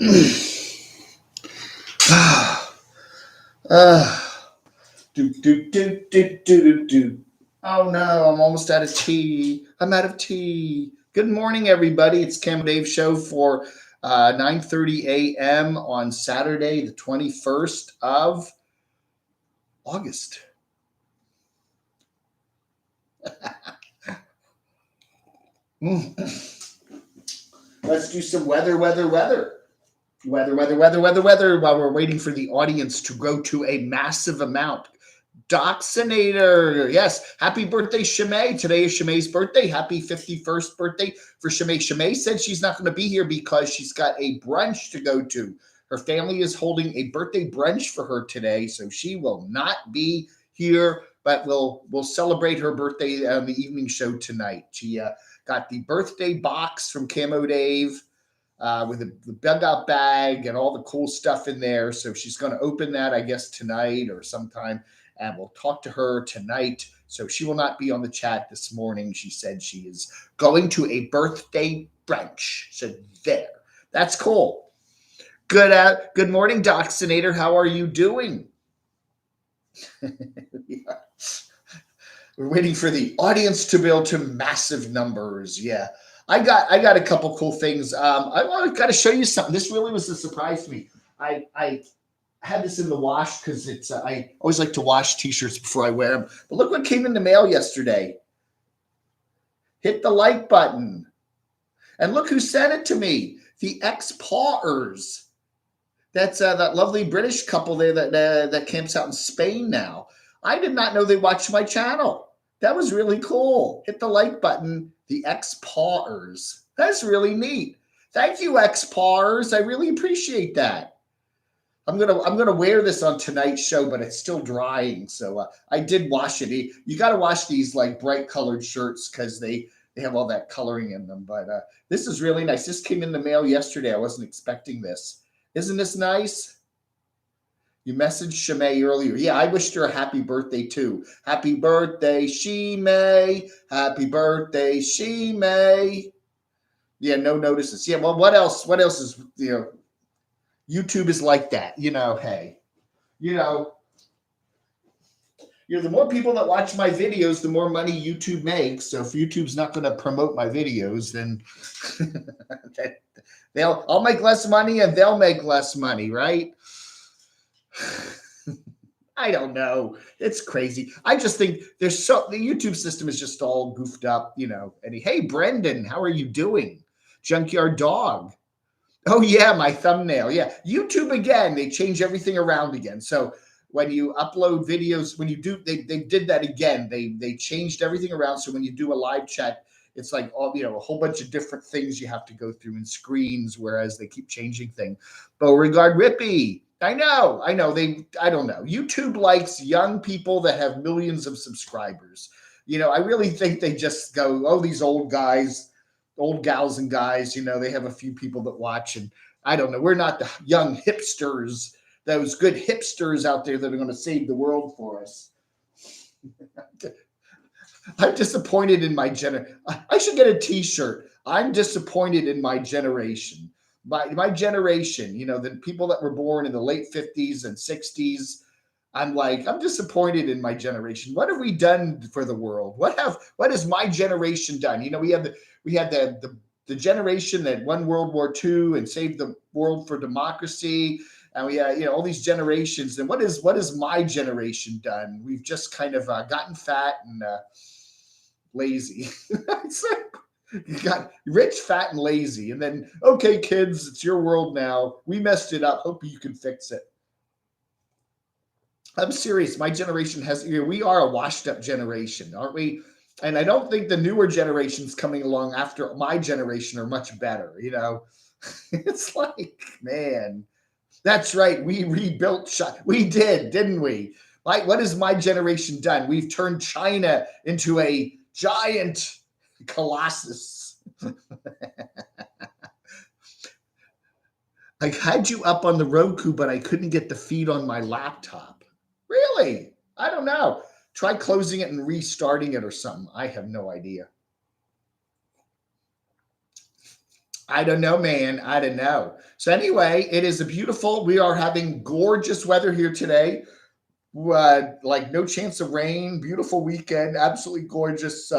uh, do. Oh no, I'm almost out of tea. I'm out of tea. Good morning, everybody. It's Camo Dave Show for 9:30 a.m. on Saturday, the 21st of August. Let's do some weather while we're waiting for the audience to grow to a massive amount. Doxinator. Yes. Happy birthday, Shimei. Today is Shimei's birthday. Happy 51st birthday for Shimei. Shimei said she's not going to be here because she's got a brunch to go to. Her family is holding a birthday brunch for her today, so she will not be here, but we'll celebrate her birthday on the evening show tonight. She got the birthday box from Camo Dave with the bug out bag and all the cool stuff in there. So she's going to open that, I guess, tonight or sometime, and we'll talk to her tonight. So she will not be on the chat this morning. She said she is going to a birthday brunch. So there, that's cool. Good morning, Doxinator. How are you doing? Yeah. We're waiting for the audience to build to massive numbers. Yeah. I got a couple cool things. I got to show you something. This really was a surprise to me. I had this in the wash because it's I always like to wash t-shirts before I wear them. But look what came in the mail yesterday. Hit the like button. And look who sent it to me. The ex-Pawers. That's that lovely British couple there that camps out in Spain now. I did not know they watched my channel. That was really cool. Hit the like button. The ex-Pawers. That's really neat. Thank you, ex-Pawers. I really appreciate that. I'm gonna wear this on tonight's show, but it's still drying, so I did wash it. You got to wash these like bright colored shirts because they have all that coloring in them. But this is really nice. This came in the mail yesterday. I wasn't expecting this. Isn't this nice? You messaged Shimei earlier. Yeah, I wished her a happy birthday too. Happy birthday, Shimei. Happy birthday, Shimei. Yeah, no notices. Yeah, well, what else? What else is YouTube is like that. Hey, you know, the more people that watch my videos, the more money YouTube makes. So if YouTube's not going to promote my videos, then I'll make less money and they'll make less money, right? I don't know. It's crazy. I just think the YouTube system is just all goofed up, And hey, Brendan, how are you doing? Junkyard Dog. Oh yeah, my thumbnail. Yeah, YouTube again. They change everything around again. So when you upload videos, when you do, they did that again. They changed everything around. So when you do a live chat, it's like a whole bunch of different things you have to go through in screens. Whereas they keep changing things. Beauregard Rippy. I know. I don't know. YouTube likes young people that have millions of subscribers. I really think they just go, oh, these old guys, old gals and guys, they have a few people that watch. And I don't know. We're not the young hipsters, those good hipsters out there that are going to save the world for us. I'm disappointed in my I should get a t-shirt. I'm disappointed in my generation. My generation, the people that were born in the late 50s and 60s, I'm disappointed in my generation. What have we done for the world? What has my generation done? We had the generation that won World War II and saved the world for democracy, and we had all these generations. And what has my generation done? We've just kind of gotten fat and lazy. It's like, you got rich, fat, and lazy. And then, okay, kids, it's your world now. We messed it up. Hope you can fix it. I'm serious. My generation we are a washed up generation, aren't we? And I don't think the newer generations coming along after my generation are much better. It's like, man, that's right. We rebuilt. We did, didn't we? What has my generation done? We've turned China into a giant colossus. I had you up on the Roku, but I couldn't get the feed on my laptop. Really? I don't know. Try closing it and restarting it or something. I have no idea. I don't know, man. I don't know. So anyway, it is a beautiful. We are having gorgeous weather here today. Like no chance of rain. Beautiful weekend. Absolutely gorgeous.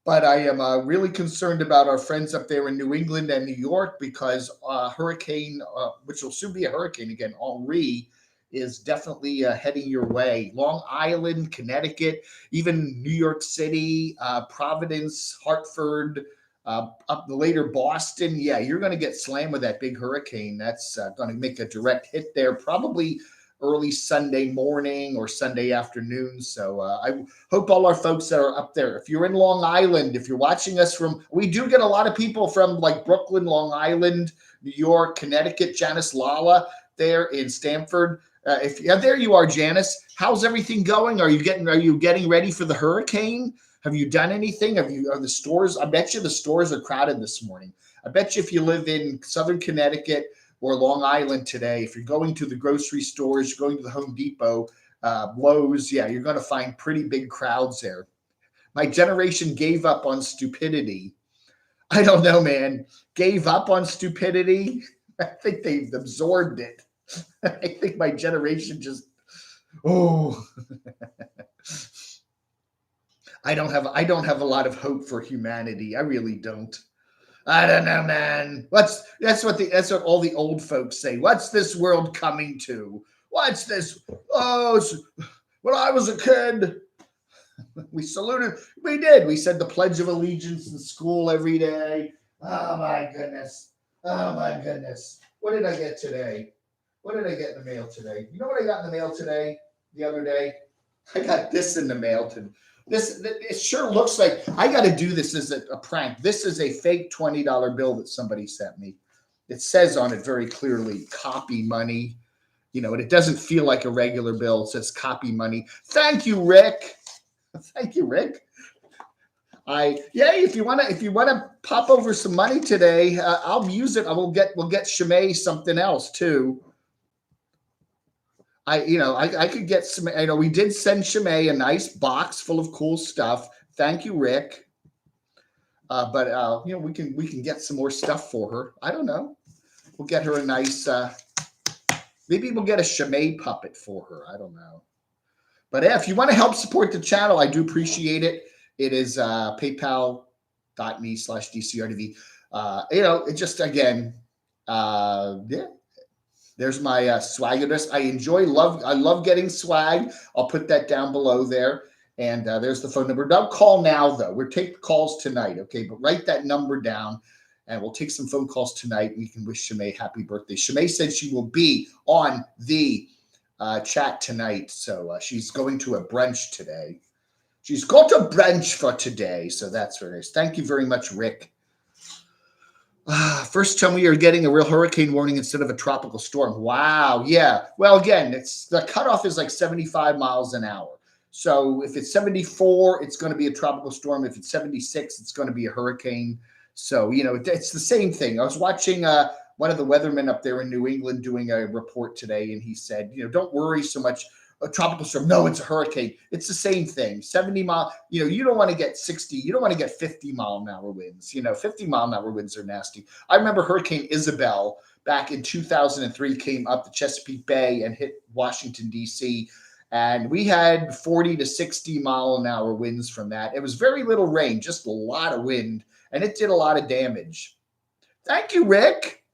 But I am really concerned about our friends up there in New England and New York because hurricane, which will soon be a hurricane again, Henri, is definitely heading your way. Long Island, Connecticut, even New York City, Providence, Hartford, up later Boston. Yeah, you're going to get slammed with that big hurricane. That's going to make a direct hit there, probably early Sunday morning or Sunday afternoon. So I hope all our folks that are up there, if you're in Long Island, if you're watching us from, we do get a lot of people from like Brooklyn, Long Island, New York, Connecticut, Janice Lala there in Stamford. If yeah, there you are, Janice. How's everything going? Are you getting ready for the hurricane? Have you done anything? Are the stores? I bet you the stores are crowded this morning. I bet you if you live in Southern Connecticut or Long Island today, if you're going to the grocery stores, you're going to the Home Depot, Lowe's, yeah, you're going to find pretty big crowds there. My generation gave up on stupidity. I don't know, man. Gave up on stupidity? I think they've absorbed it. I think my generation just, oh, I don't have a lot of hope for humanity. I really don't. I don't know, man. That's what all the old folks say. What's this world coming to? What's this? Oh, when I was a kid, we saluted. We did. We said the Pledge of Allegiance in school every day. Oh my goodness. Oh my goodness. What did I get today? What did I get in the mail today? You know what I got in the mail today? The other day, I got this in the mail today. It sure looks like I got to do this as a prank. This is a fake $20 bill that somebody sent me. It says on it very clearly, copy money, and it doesn't feel like a regular bill. It says copy money. Thank you, Rick. Thank you, Rick. If you wanna pop over some money today, I'll use it. We'll get Shimei something else too. I could get some. We did send Shimei a nice box full of cool stuff. Thank you, Rick. But we can get some more stuff for her. I don't know. We'll get her a nice. Maybe we'll get a Shimei puppet for her. I don't know. But if you want to help support the channel, I do appreciate it. It is paypal.me/DCRTV. It just again, yeah. There's my swag address. I love getting swag. I'll put that down below there. And there's the phone number. Don't call now, though. We'll take calls tonight, okay? But write that number down, and we'll take some phone calls tonight. We can wish Shimei happy birthday. Shimei said she will be on the chat tonight. So she's going to a brunch today. She's got a brunch for today. So that's very nice. Thank you very much, Rick. First time we are getting a real hurricane warning instead of a tropical storm. Wow. Yeah. Well, again, it's the cutoff is like 75 miles an hour. So if it's 74, it's going to be a tropical storm. If it's 76, it's going to be a hurricane. So, it's the same thing. I was watching one of the weathermen up there in New England doing a report today, and he said, don't worry so much. A tropical storm. No, it's a hurricane. It's the same thing. 70 mile, you don't want to get 60. You don't want to get 50 mile an hour winds. 50 mile an hour winds are nasty. I remember Hurricane Isabel back in 2003 came up the Chesapeake Bay and hit Washington, D.C. And we had 40 to 60 mile an hour winds from that. It was very little rain, just a lot of wind, and it did a lot of damage. Thank you, Rick.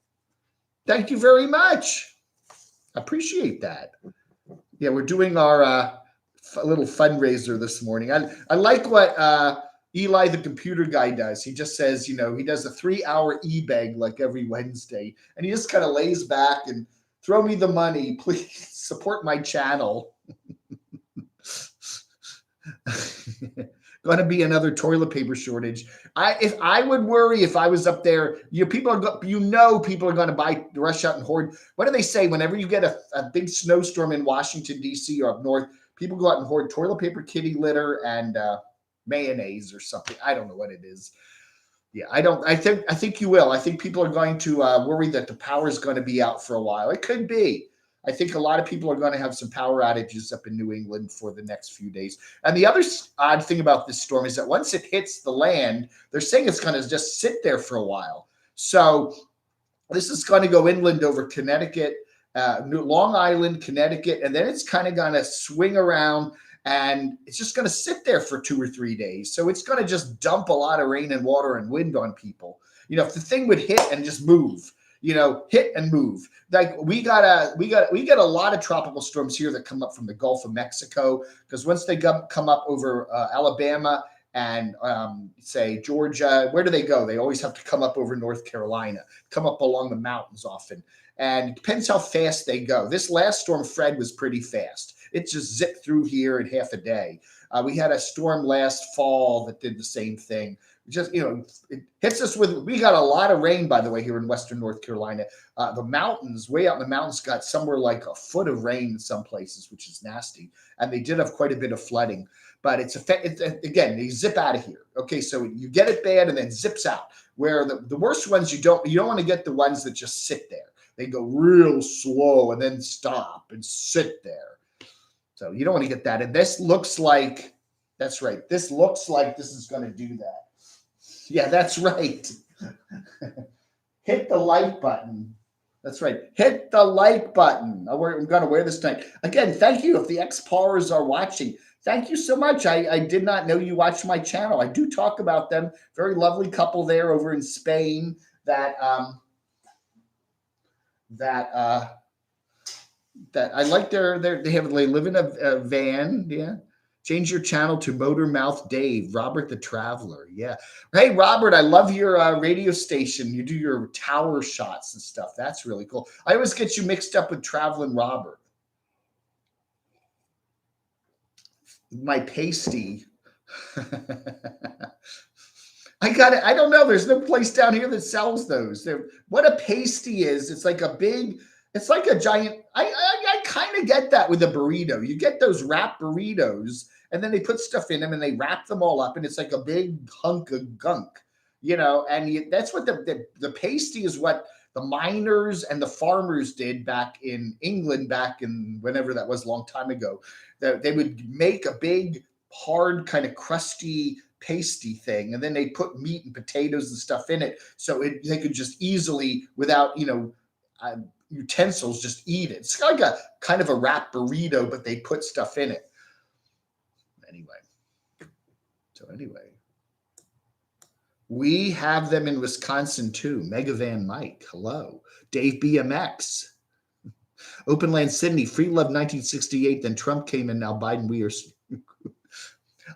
Thank you very much. Appreciate that. Yeah, we're doing our little fundraiser this morning. I like what Eli, the computer guy, does. He just says, he does a 3-hour e-bag like every Wednesday. And he just kind of lays back and throw me the money. Please support my channel. Going to be another toilet paper shortage. I would worry if I was up there. People are going to rush out and hoard. What do they say? Whenever you get a big snowstorm in Washington D.C. or up north, people go out and hoard toilet paper, kitty litter, and mayonnaise or something. I don't know what it is. Yeah, I think you will. I think people are going to worry that the power is going to be out for a while. It could be. I think a lot of people are going to have some power outages up in New England for the next few days. And the other odd thing about this storm is that once it hits the land, they're saying it's going to just sit there for a while. So this is going to go inland over Connecticut, Long Island, Connecticut, and then it's kind of going to swing around and it's just going to sit there for 2 or 3 days. So it's going to just dump a lot of rain and water and wind on people. If the thing would hit and just move, hit and move. Like we get a lot of tropical storms here that come up from the Gulf of Mexico, because once they come up over Alabama and say Georgia, where do they go? They always have to come up over North Carolina, come up along the mountains often. And it depends how fast they go. This last storm, Fred, was pretty fast. It just zipped through here in half a day. We had a storm last fall that did the same thing. Just, it hits us we got a lot of rain, by the way, here in Western North Carolina. The mountains, way out in the mountains, got somewhere like a foot of rain in some places, which is nasty. And they did have quite a bit of flooding. But again, they zip out of here. Okay, so you get it bad and then zips out. Where the worst ones, you don't want to get the ones that just sit there. They go real slow and then stop and sit there. So you don't want to get that. And this looks like, that's right. This looks like this is going to do that. Yeah, that's right. Hit the like button. That's right. Hit the like button. I'm going to wear this tonight. Again, thank you. If the X-Parers are watching, thank you so much. I did not know you watched my channel. I do talk about them. Very lovely couple there over in Spain that I like they live in a van. Yeah. Change your channel to Motor Mouth Dave, Robert the Traveler. Yeah. Hey, Robert, I love your radio station. You do your tower shots and stuff. That's really cool. I always get you mixed up with Traveling Robert. My pasty. I got it. I don't know. There's no place down here that sells those. What a pasty is, it's like a giant. I kind of get that with a burrito. You get those wrapped burritos, and then they put stuff in them, and they wrap them all up, and it's like a big hunk of gunk, And that's what the pasty is. What the miners and the farmers did back in England, back in whenever that was, a long time ago. That they would make a big, hard, kind of crusty pasty thing, and then they put meat and potatoes and stuff in it, so they could just easily, without utensils, just eat it. It's like a kind of a wrapped burrito, but they put stuff in it. Anyway, we have them in Wisconsin too. Megavan Mike, hello. Dave BMX. Openland Sydney, Free Love 1968, then Trump came in, now Biden, we are.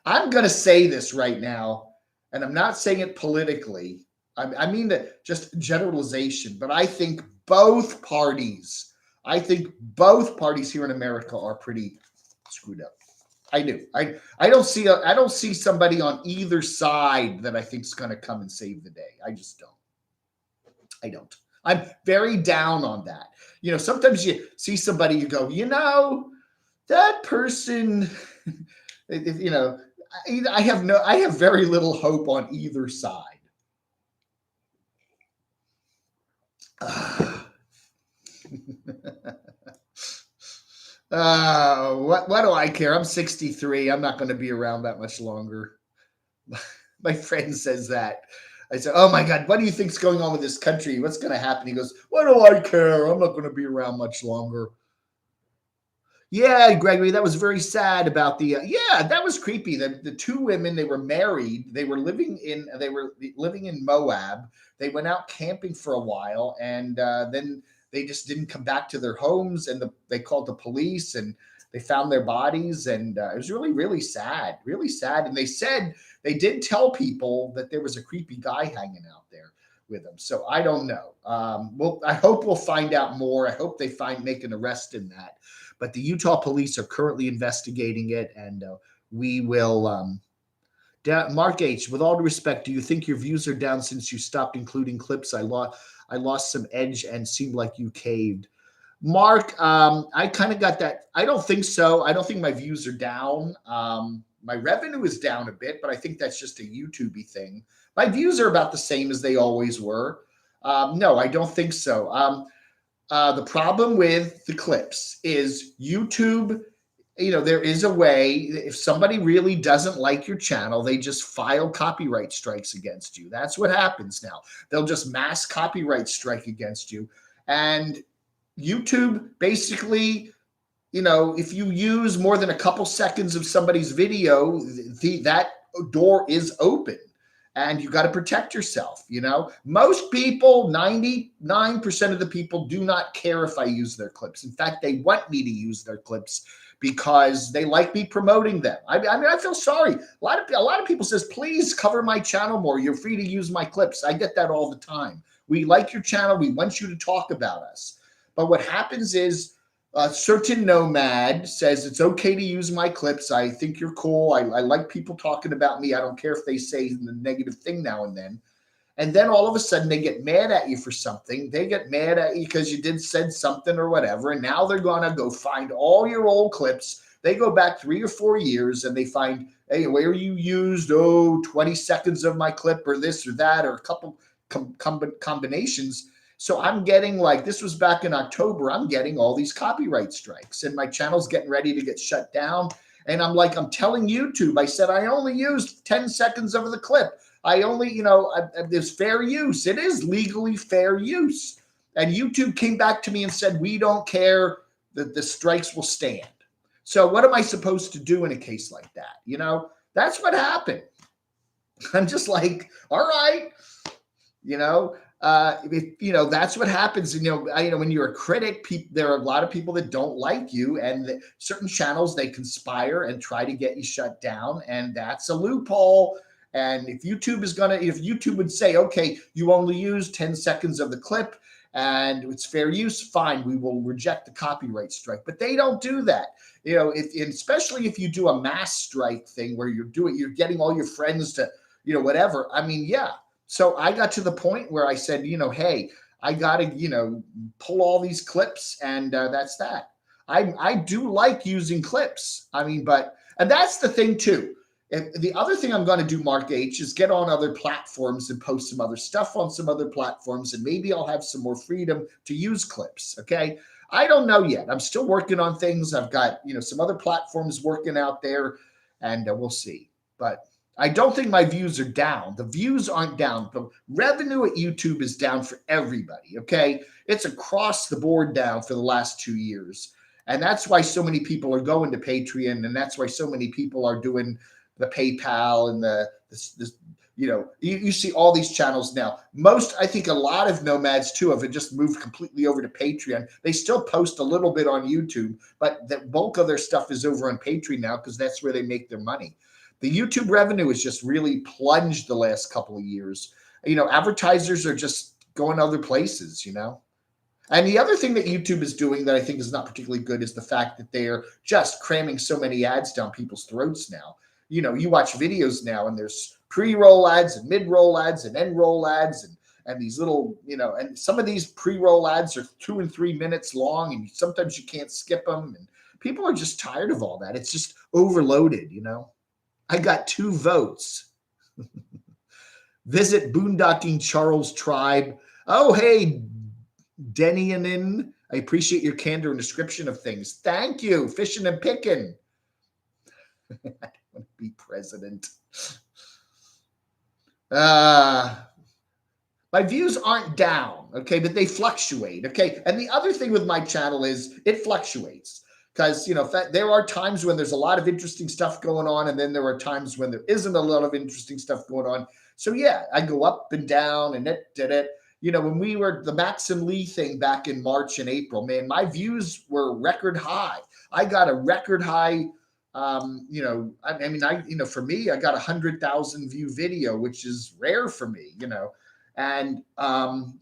I'm going to say this right now, and I'm not saying it politically. I mean that just generalization, but I think both parties here in America are pretty screwed up. I do. I don't see somebody on either side that I think is going to come and save the day. I just don't. I don't. I'm very down on that. Sometimes you see somebody, you go, that person, I have very little hope on either side. What do I care? I'm 63. I'm not going to be around that much longer. My friend says that. I said, oh my God, what do you think's going on with this country? What's going to happen? He goes, what do I care? I'm not going to be around much longer. Yeah, Gregory, that was very sad about that was creepy. The two women, they were married. They were living in Moab. They went out camping for a while, and then they just didn't come back to their homes, and they called the police, and they found their bodies, and it was really, really sad, really sad. And they said they did tell people that there was a creepy guy hanging out there with them. So I don't know. I hope we'll find out more. I hope they make an arrest in that. But the Utah police are currently investigating it, and we will. Mark H., with all due respect, do you think your views are down since you stopped including clips? I lost some edge and seemed like you caved. Mark, I kind of got that. I don't think so. I don't think my views are down. My revenue is down a bit, but I think that's just a YouTube-y thing. My views are about the same as they always were. No, I don't think so. The problem with the clips is YouTube there is a way. If somebody really doesn't like your channel, they just file copyright strikes against you. That's what happens now. They'll just mass copyright strike against you. And YouTube basically, if you use more than a couple seconds of somebody's video, that door is open. And you got to protect yourself. Most people, 99% of the people, do not care if I use their clips. In fact, they want me to use their clips because they like me promoting them. I mean, I feel sorry. A lot of people says, please cover my channel more. You're free to use my clips. I get that all the time. We like your channel. We want you to talk about us. But what happens is, a certain nomad says it's okay to use my clips. I think you're cool. I like people talking about me. I don't care if they say the negative thing now and then. And then all of a sudden they get mad at you for something. They get mad at you because you said something or whatever. And now they're going to go find all your old clips. They go back 3 or 4 years and they find, hey, where you used, 20 seconds of my clip or this or that or a couple combinations. So I'm getting, like, this was back in October, I'm getting all these copyright strikes and my channel's getting ready to get shut down. And I'm telling YouTube, I said, I only used 10 seconds of the clip. I only, there's fair use. It is legally fair use. And YouTube came back to me and said, we don't care, that the strikes will stand. So what am I supposed to do in a case like that? That's what happened. I'm just like, all right, that's what happens. When you're a critic, there are a lot of people that don't like you, and certain channels, they conspire and try to get you shut down. And that's a loophole. And if YouTube would say, okay, you only use 10 seconds of the clip and it's fair use, fine, we will reject the copyright strike. But they don't do that. Especially if you do a mass strike thing where you're getting all your friends to, whatever. I mean, yeah. So I got to the point where I said, hey, I got to, pull all these clips, and that's that. I do like using clips. I mean, and that's the thing too. And the other thing I'm going to do, Mark H., is get on other platforms and post some other stuff on some other platforms, and maybe I'll have some more freedom to use clips. Okay. I don't know yet. I'm still working on things. I've got, some other platforms working out there, and we'll see. But I don't think my views are down. The views aren't down. The revenue at YouTube is down for everybody, okay? It's across the board down for the last 2 years. And that's why so many people are going to Patreon, and that's why so many people are doing the PayPal and you see all these channels now. I think a lot of nomads too have just moved completely over to Patreon. They still post a little bit on YouTube, but the bulk of their stuff is over on Patreon now because that's where they make their money. The YouTube revenue has just really plunged the last couple of years. Advertisers are just going other places, And the other thing that YouTube is doing that I think is not particularly good is the fact that they're just cramming so many ads down people's throats now. You watch videos now and there's pre-roll ads and mid-roll ads and end-roll ads and these little, and some of these pre-roll ads are 2 and 3 minutes long, and sometimes you can't skip them. And people are just tired of all that. It's just overloaded, I got 2 votes. Visit Boondocking Charles Tribe. Oh, hey, Denianin. I appreciate your candor and description of things. Thank you. Fishing and picking. I don't want to be president. My views aren't down, okay, but they fluctuate, okay? And the other thing with my channel is it fluctuates. Because, there are times when there's a lot of interesting stuff going on, and then there are times when there isn't a lot of interesting stuff going on. So, yeah, I go up and down, and it did it. When we were the Max and Lee thing back in March and April, man, my views were record high. I got a record high, for me, I got 100,000 view video, which is rare for me, and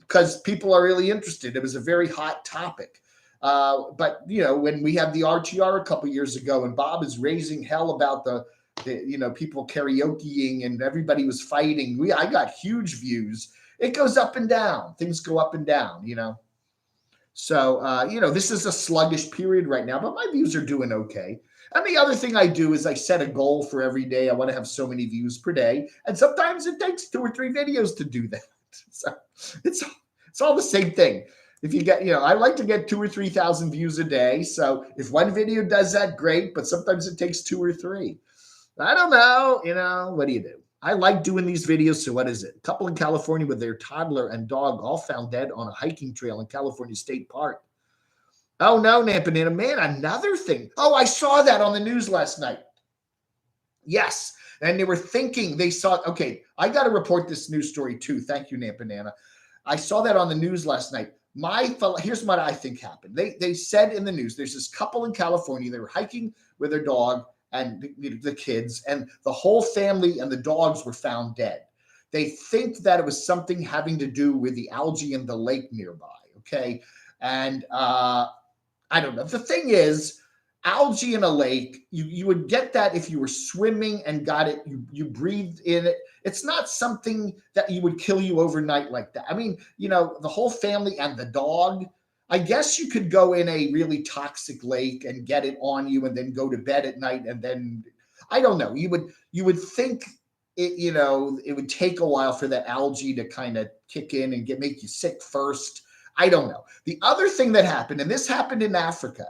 because people are really interested. It was a very hot topic. But when we had the RTR a couple years ago, and Bob is raising hell about the people karaokeing and everybody was fighting, I got huge views. It goes up and down. Things go up and down, So this is a sluggish period right now, but my views are doing okay. And the other thing I do is I set a goal for every day. I want to have so many views per day, and sometimes it takes 2 or 3 videos to do that. So it's all the same thing. If you get, I like to get 2 or 3 thousand views a day. So if one video does that, great. But sometimes it takes two or three. I don't know. What do you do? I like doing these videos. So what is it? A couple in California with their toddler and dog all found dead on a hiking trail in California State Park. Oh no, Nampanana, man, another thing. Oh, I saw that on the news last night. Yes. And they were thinking, they saw, okay, I got to report this news story too. Thank you, Nampanana. I saw that on the news last night. Here's what I think happened. They said in the news, there's this couple in California. They were hiking with their dog and the kids, and the whole family and the dogs were found dead. They think that it was something having to do with the algae in the lake nearby. Okay. And I don't know. The thing is, algae in a lake, you would get that if you were swimming and got it, you breathed in it. It's not something that you would kill you overnight like that. I mean, the whole family and the dog, I guess you could go in a really toxic lake and get it on you and then go to bed at night. And then, I don't know, you would think it, it would take a while for that algae to kind of kick in and make you sick first. I don't know. The other thing that happened, and this happened in Africa,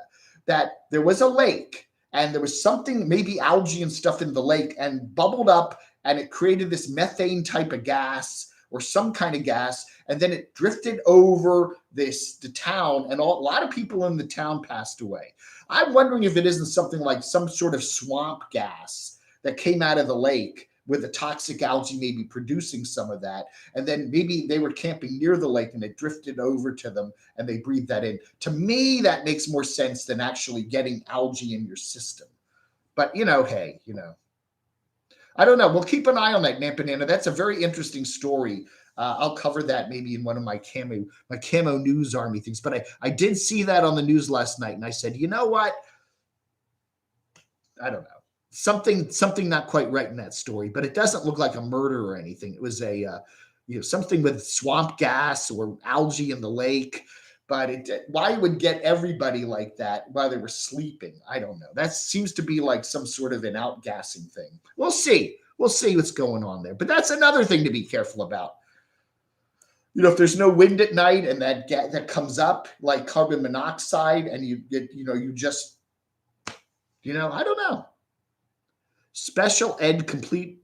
that there was a lake and there was something, maybe algae and stuff in the lake, and bubbled up and it created this methane type of gas or some kind of gas. And then it drifted over the town, and a lot of people in the town passed away. I'm wondering if it isn't something like some sort of swamp gas that came out of the lake with the toxic algae maybe producing some of that. And then maybe they were camping near the lake and it drifted over to them and they breathed that in. To me, that makes more sense than actually getting algae in your system. But, hey, I don't know. We'll keep an eye on that, Nampanana. That's a very interesting story. I'll cover that maybe in one of my Camo News Army things. But I did see that on the news last night, and I said, you know what? I don't know. Something not quite right in that story, but it doesn't look like a murder or anything. It was a something with swamp gas or algae in the lake. But why it would get everybody like that while they were sleeping, I don't know. That seems to be like some sort of an outgassing thing. We'll see. We'll see what's going on there. But that's another thing to be careful about. If there's no wind at night and that comes up like carbon monoxide, and you get, you just, I don't know. Special ed complete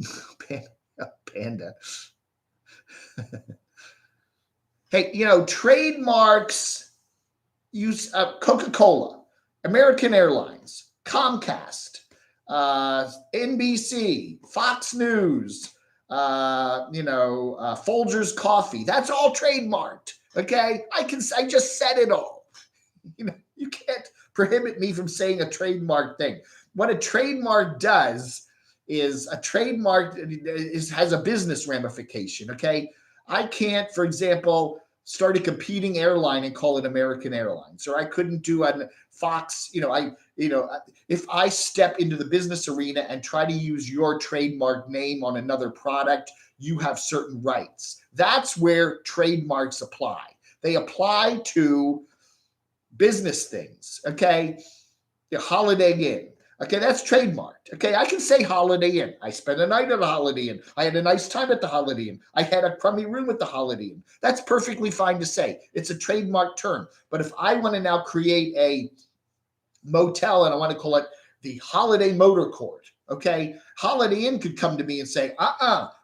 panda. Hey, trademarks use Coca-Cola, American Airlines, Comcast, NBC, Fox News, Folgers Coffee. That's all trademarked. Okay. I just said it all. You can't prohibit me from saying a trademark thing. What a trademark does is has a business ramification. Okay. I can't, for example, start a competing airline and call it American Airlines, or I couldn't do a Fox. If I step into the business arena and try to use your trademark name on another product, you have certain rights. That's where trademarks apply. They apply to business things. Okay. Holiday Inn. Okay, that's trademarked. Okay, I can say Holiday Inn. I spent a night at a Holiday Inn. I had a nice time at the Holiday Inn. I had a crummy room at the Holiday Inn. That's perfectly fine to say. It's a trademark term. But if I want to now create a motel and I want to call it the Holiday Motor Court, okay, Holiday Inn could come to me and say,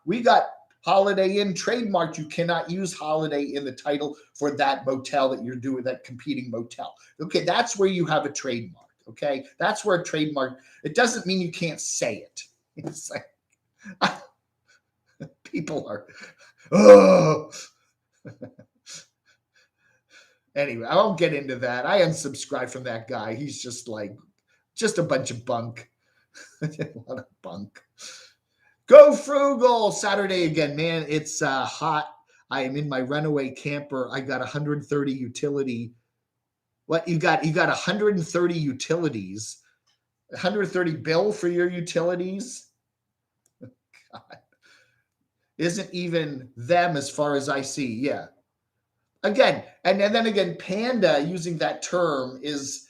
we got Holiday Inn trademarked. You cannot use Holiday in the title for that motel that you're doing, that competing motel. Okay, that's where you have a trademark. Okay, that's where a trademark, it doesn't mean you can't say it. It's like, people are, Anyway, I won't get into that. I unsubscribed from that guy. He's just a bunch of bunk. A lot of bunk. Go frugal Saturday again, man. It's hot. I am in my runaway camper. I got 130 utility. What you got 130 utilities, 130 bill for your utilities. God. Isn't even them as far as I see. Yeah. Again, and then again, Panda, using that term, is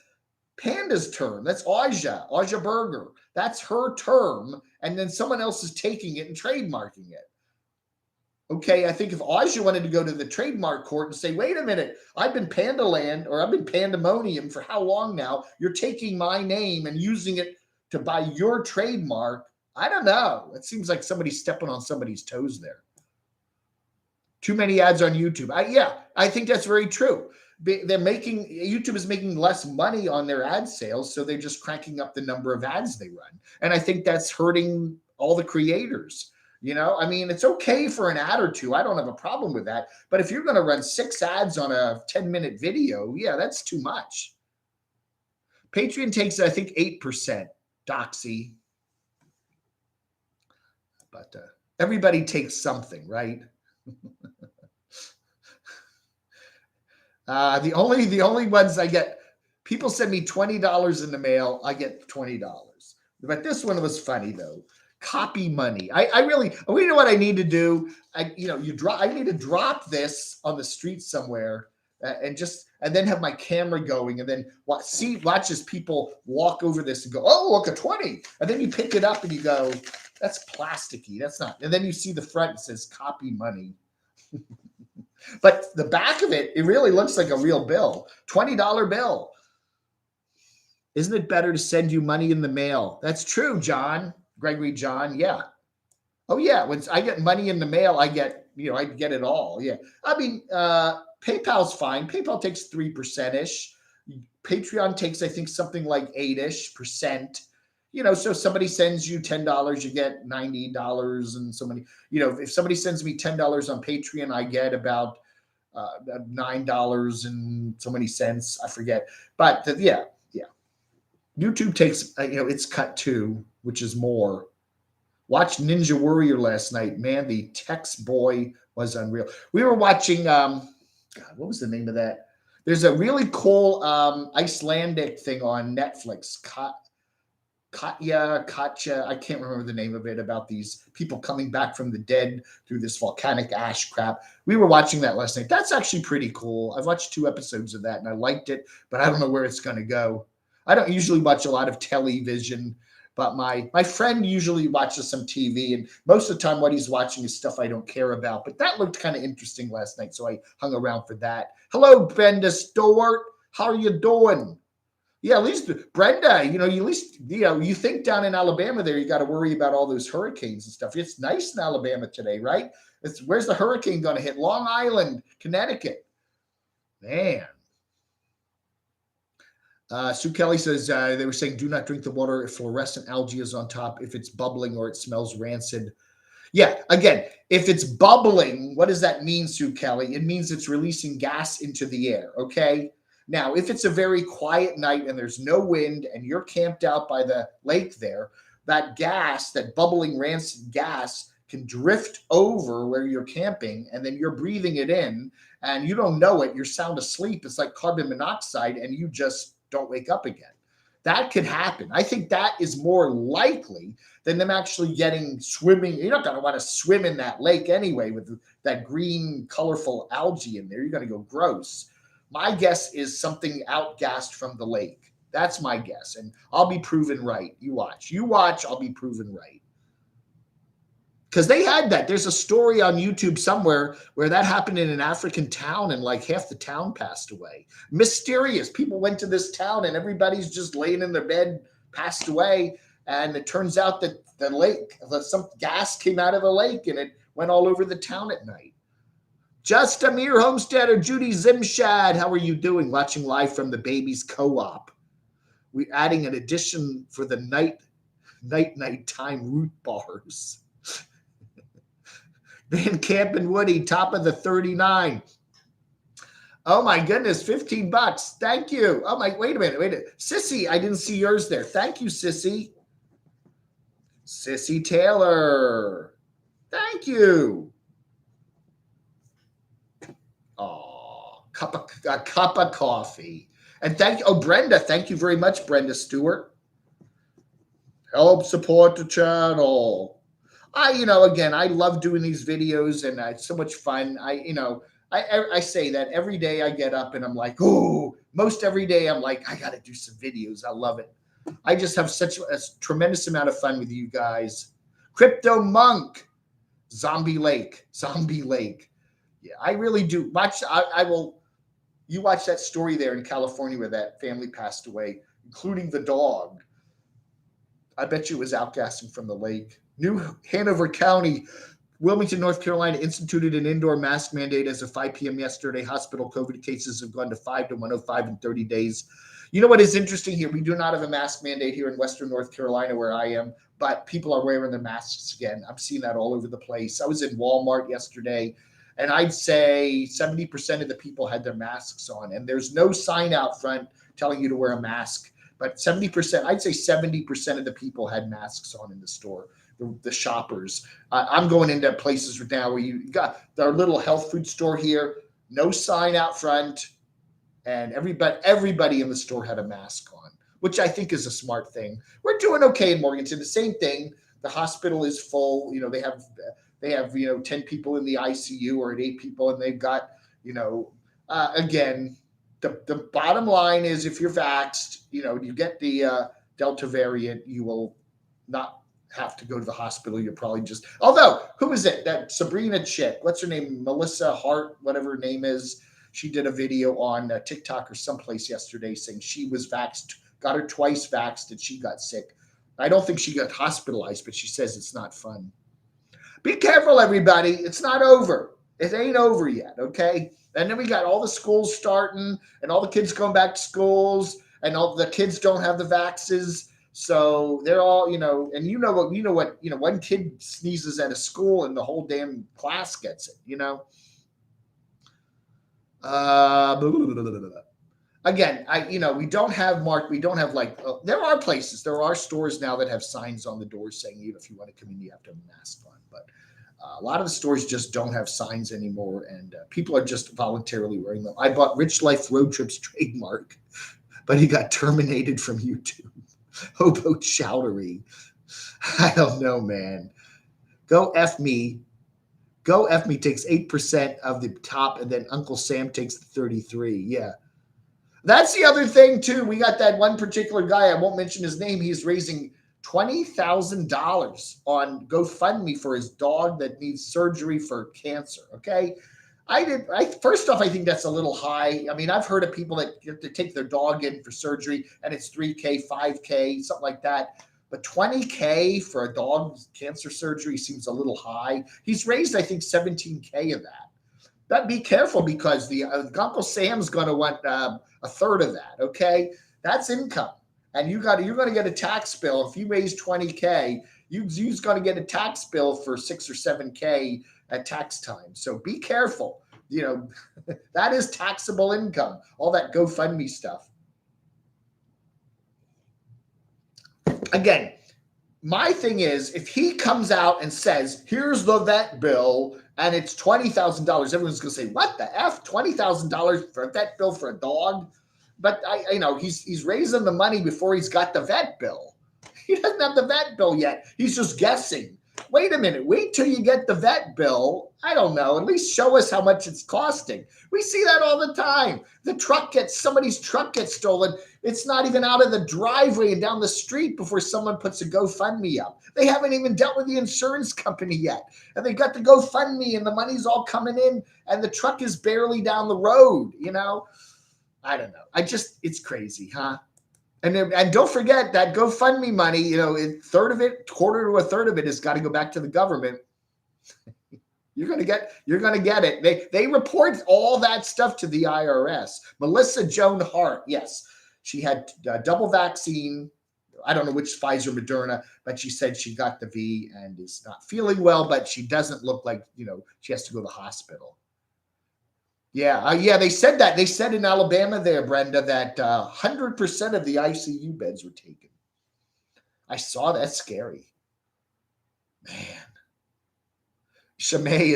Panda's term. That's Aja Burger. That's her term. And then someone else is taking it and trademarking it. Okay, I think if Aja wanted to go to the trademark court and say, wait a minute, I've been Pandaland or I've been Pandemonium for how long now? You're taking my name and using it to buy your trademark. I don't know. It seems like somebody's stepping on somebody's toes there. Too many ads on YouTube. I think that's very true. YouTube is making less money on their ad sales, so they're just cranking up the number of ads they run. And I think that's hurting all the creators. I mean, it's okay for an ad or two. I don't have a problem with that. But if you're going to run 6 ads on a 10-minute video, yeah, that's too much. Patreon takes, I think, 8%, Doxy. But everybody takes something, right? The only ones I get, people send me $20 in the mail. I get $20. But this one was funny though. Copy money. We know what I need to do. I need to drop this on the street somewhere and then have my camera going and then watch as people walk over this and go, oh, look, a 20. And then you pick it up and you go, that's plasticky. That's not. And then you see the front, it says copy money. But the back of it, it really looks like a real bill, $20 bill. Isn't it better to send you money in the mail? That's true, John. Gregory John, yeah. Oh, yeah. When I get money in the mail, I get it all. Yeah. I mean, PayPal's fine. PayPal takes 3%-ish. Patreon takes, I think, something like 8-ish%. So somebody sends you $10, you get $90 and so many, if somebody sends me $10 on Patreon, I get about $9 and so many cents. I forget. But yeah. YouTube takes, it's cut too, which is more. Watched Ninja Warrior last night. Man, the text boy was unreal. We were watching, God, what was the name of that? There's a really cool Icelandic thing on Netflix. Katja, I can't remember the name of it, about these people coming back from the dead through this volcanic ash crap. We were watching that last night. That's actually pretty cool. I've watched 2 episodes of that and I liked it, but I don't know where it's going to go. I don't usually watch a lot of television, but my friend usually watches some TV, and most of the time what he's watching is stuff I don't care about. But that looked kind of interesting last night, so I hung around for that. Hello, Brenda Stewart. How are you doing? Yeah, at least Brenda, you think down in Alabama there, you got to worry about all those hurricanes and stuff. It's nice in Alabama today, right? Where's the hurricane going to hit? Long Island, Connecticut. Man. Sue Kelly says they were saying do not drink the water if fluorescent algae is on top, if it's bubbling or it smells rancid. Yeah, again, if it's bubbling, what does that mean, Sue Kelly? It means it's releasing gas into the air, okay? Now, if it's a very quiet night and there's no wind and you're camped out by the lake there, that gas, that bubbling rancid gas, can drift over where you're camping, and then you're breathing it in and you don't know it. You're sound asleep. It's like carbon monoxide and you just don't wake up again. That could happen. I think that is more likely than them actually swimming. You're not going to want to swim in that lake anyway with that green, colorful algae in there. You're going to go gross. My guess is something outgassed from the lake. That's my guess. And I'll be proven right. You watch, I'll be proven right. Because they had that. There's a story on YouTube somewhere where that happened in an African town and like half the town passed away. Mysterious. People went to this town and everybody's just laying in their bed, passed away. And it turns out that the lake, some gas came out of the lake and it went all over the town at night. Just Amir Homesteader, Judy Zimshad, how are you doing? Watching live from the Babies Co-op. We're adding an addition for the nighttime root bars. Van Camp and Woody, top of the 39. Oh my goodness, $15. Thank you. Oh my, wait a minute. Sissy, I didn't see yours there. Thank you, Sissy. Sissy Taylor. Thank you. Oh, a cup of coffee. And Brenda, thank you very much, Brenda Stewart. Help support the channel. Again, I love doing these videos and it's so much fun. I say that every day I get up and I'm like, most every day I'm like, I got to do some videos. I love it. I just have such a tremendous amount of fun with you guys. Crypto Monk, Zombie Lake. Zombie Lake. Yeah, I really do. I will. You watch that story there in California where that family passed away, including the dog. I bet you it was outgassing from the lake. New Hanover County, Wilmington, North Carolina, instituted an indoor mask mandate as of 5 p.m. yesterday. Hospital COVID cases have gone to 5 to 105 in 30 days. You know what is interesting here? We do not have a mask mandate here in Western North Carolina where I am, but people are wearing the masks again. I'm seeing that all over the place. I was in Walmart yesterday, and I'd say 70% of the people had their masks on, and there's no sign out front telling you to wear a mask. But 70%, I'd say 70% of the people had masks on in the store, the shoppers. I'm going into places now where you got our little health food store here, no sign out front, and everybody in the store had a mask on, which I think is a smart thing. We're doing okay in Morganton. The same thing. The hospital is full. You know, they have 10 people in the ICU or 8 people, and they've got, again, the bottom line is if you're vaxxed, you get the Delta variant, you will not have to go to the hospital. You're probably just, although, who is it? That Sabrina chick, what's her name? Melissa Hart, whatever her name is. She did a video on TikTok or someplace yesterday saying she was vaxxed, got her twice vaxxed, and she got sick. I don't think she got hospitalized, but she says it's not fun. Be careful, everybody. It's not over. It ain't over yet, okay? And then we got all the schools starting and all the kids going back to schools and all the kids don't have the vaxes. So they're all, and one kid sneezes at a school and the whole damn class gets it, Again, we don't have there are places, there are stores now that have signs on the doors saying, if you want to come in, you have to have a mask on. But a lot of the stores just don't have signs anymore, and people are just voluntarily wearing them. I bought Rich Life Road Trips trademark, but he got terminated from YouTube. Hobo Chowdery. I don't know, man. Go F me. Go F me takes 8% of the top, and then Uncle Sam takes the 33. Yeah. That's the other thing, too. We got that one particular guy. I won't mention his name. He's raising $20,000 on GoFundMe for his dog that needs surgery for cancer. Okay. First off, I think that's a little high. I mean, I've heard of people that have to take their dog in for surgery and it's $3K, $5K, something like that. But $20K for a dog's cancer surgery seems a little high. He's raised, I think, $17K of that. But be careful because the Uncle Sam's going to want a third of that. Okay. That's income. And you're going to get a tax bill. If you raise $20K, you're going to get a tax bill for $6 or $7K at tax time. So be careful. That is taxable income, all that GoFundMe stuff. Again, my thing is, if he comes out and says, here's the vet bill, and it's $20,000, everyone's going to say, what the F? $20,000 for a vet bill for a dog? But he's raising the money before he's got the vet bill. He doesn't have the vet bill yet. He's just guessing. Wait a minute. Wait till you get the vet bill. I don't know. At least show us how much it's costing. We see that all the time. Somebody's truck gets stolen. It's not even out of the driveway and down the street before someone puts a GoFundMe up. They haven't even dealt with the insurance company yet. And they got the GoFundMe and the money's all coming in and the truck is barely down the road, I don't know. It's crazy, huh? And don't forget that GoFundMe money, quarter to a third of it has got to go back to the government. You're gonna get it. They report all that stuff to the IRS. Melissa Joan Hart, yes, she had double vaccine. I don't know which Pfizer, Moderna, but she said she got the V and is not feeling well, but she doesn't look like she has to go to the hospital. Yeah, they said that. They said in Alabama there, Brenda, that 100% of the ICU beds were taken. I saw that. Scary. Man. Shamay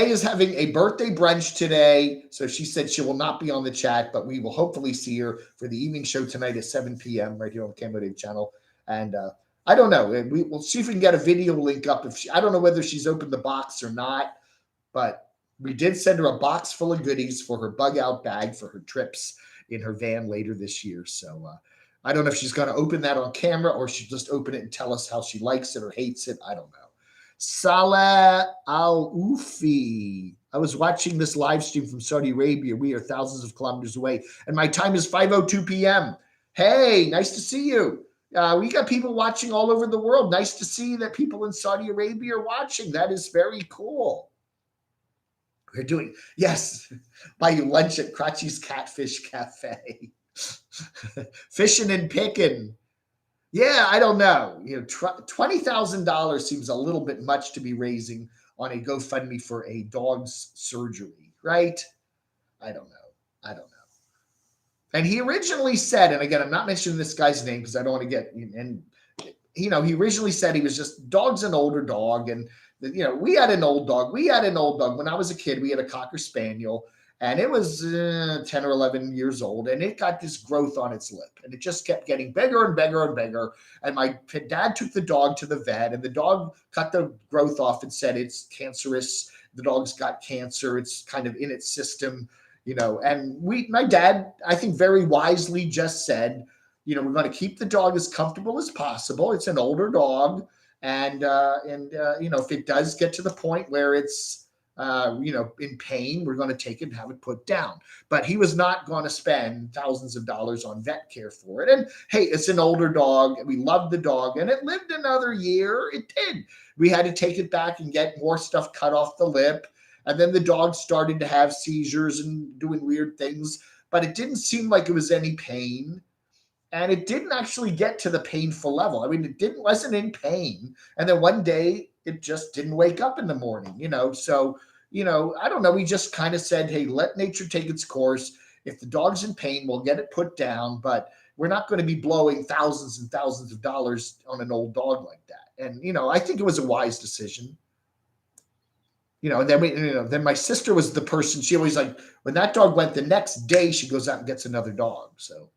is having a birthday brunch today, so she said she will not be on the chat, but we will hopefully see her for the evening show tonight at 7 p.m. right here on Camo Dave channel. And I don't know. We'll see if we can get a video link up. I don't know whether she's opened the box or not, but we did send her a box full of goodies for her bug out bag for her trips in her van later this year. So I don't know if she's going to open that on camera or she'll just open it and tell us how she likes it or hates it. I don't know. Saleh Al Ufi. I was watching this live stream from Saudi Arabia. We are thousands of kilometers away, and my time is 5:02 p.m. Hey, nice to see you. We got people watching all over the world. Nice to see that people in Saudi Arabia are watching. That is very cool. We're doing, yes, buy you lunch at Crotchy's Catfish Cafe. Fishing and picking. Yeah, I don't know. $20,000 seems a little bit much to be raising on a GoFundMe for a dog's surgery, right? I don't know. I don't know. And he originally said, and again, I'm not mentioning this guy's name because I don't want to get, and he originally said he was just, dog's an older dog, and we had an old dog. We had an old dog when I was a kid. We had a Cocker Spaniel, and it was 10 or 11 years old, and it got this growth on its lip, and it just kept getting bigger and bigger and bigger. And my dad took the dog to the vet, and the dog cut the growth off and said it's cancerous. The dog's got cancer. It's kind of in its system, and my dad, I think very wisely just said, we're going to keep the dog as comfortable as possible. It's an older dog. And if it does get to the point where it's, in pain, we're going to take it and have it put down. But he was not going to spend thousands of dollars on vet care for it. And hey, it's an older dog. We loved the dog, and it lived another year. It did. We had to take it back and get more stuff cut off the lip. And then the dog started to have seizures and doing weird things, but it didn't seem like it was any pain. And it didn't actually get to the painful level. I mean, wasn't in pain. And then one day it just didn't wake up in the morning, So, I don't know. We just kind of said, hey, let nature take its course. If the dog's in pain, we'll get it put down, but we're not going to be blowing thousands and thousands of dollars on an old dog like that. And, I think it was a wise decision. And then then my sister was the person, she always when that dog went, the next day she goes out and gets another dog. So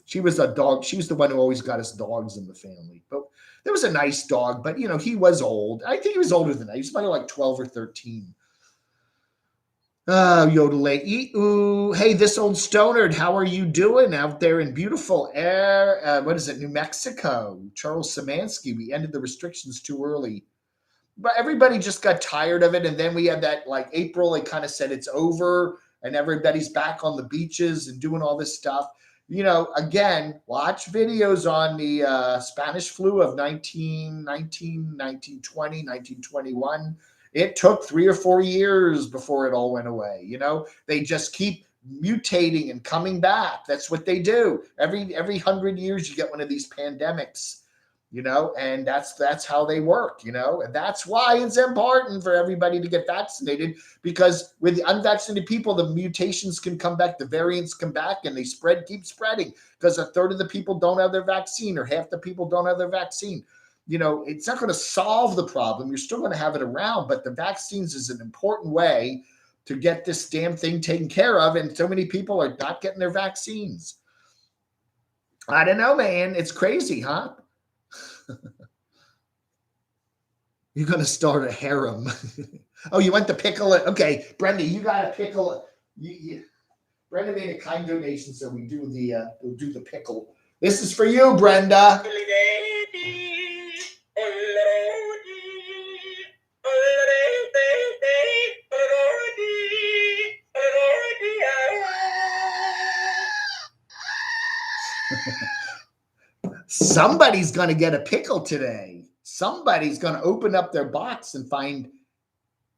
she was a dog. She was the one who always got us dogs in the family. But there was a nice dog, but he was old. I think he was older than that. He was probably like 12 or 13. Yodelay. Ooh, hey, this old stonard, how are you doing out there in beautiful air? What is it, New Mexico? Charles Samansky, we ended the restrictions too early. But everybody just got tired of it. And then we had that, April, they kind of said it's over, and everybody's back on the beaches and doing all this stuff. Again, watch videos on the Spanish flu of 1919, 1920, 1921. It took 3 or 4 years before it all went away. They just keep mutating and coming back. That's what they do. Every 100 years, you get one of these pandemics, and that's how they work, and that's why it's important for everybody to get vaccinated, because with the unvaccinated people, the mutations can come back, the variants come back, and they keep spreading because a third of the people don't have their vaccine, or half the people don't have their vaccine. It's not going to solve the problem. You're still going to have it around, but the vaccines is an important way to get this damn thing taken care of. And so many people are not getting their vaccines. I don't know, man. It's crazy, huh? You're going to start a harem. Oh, you want the pickle? Okay, Brenda, you got a pickle. Brenda made a kind donation, so we'll do the pickle. This is for you, Brenda. Somebody's going to get a pickle today. Somebody's going to open up their box and find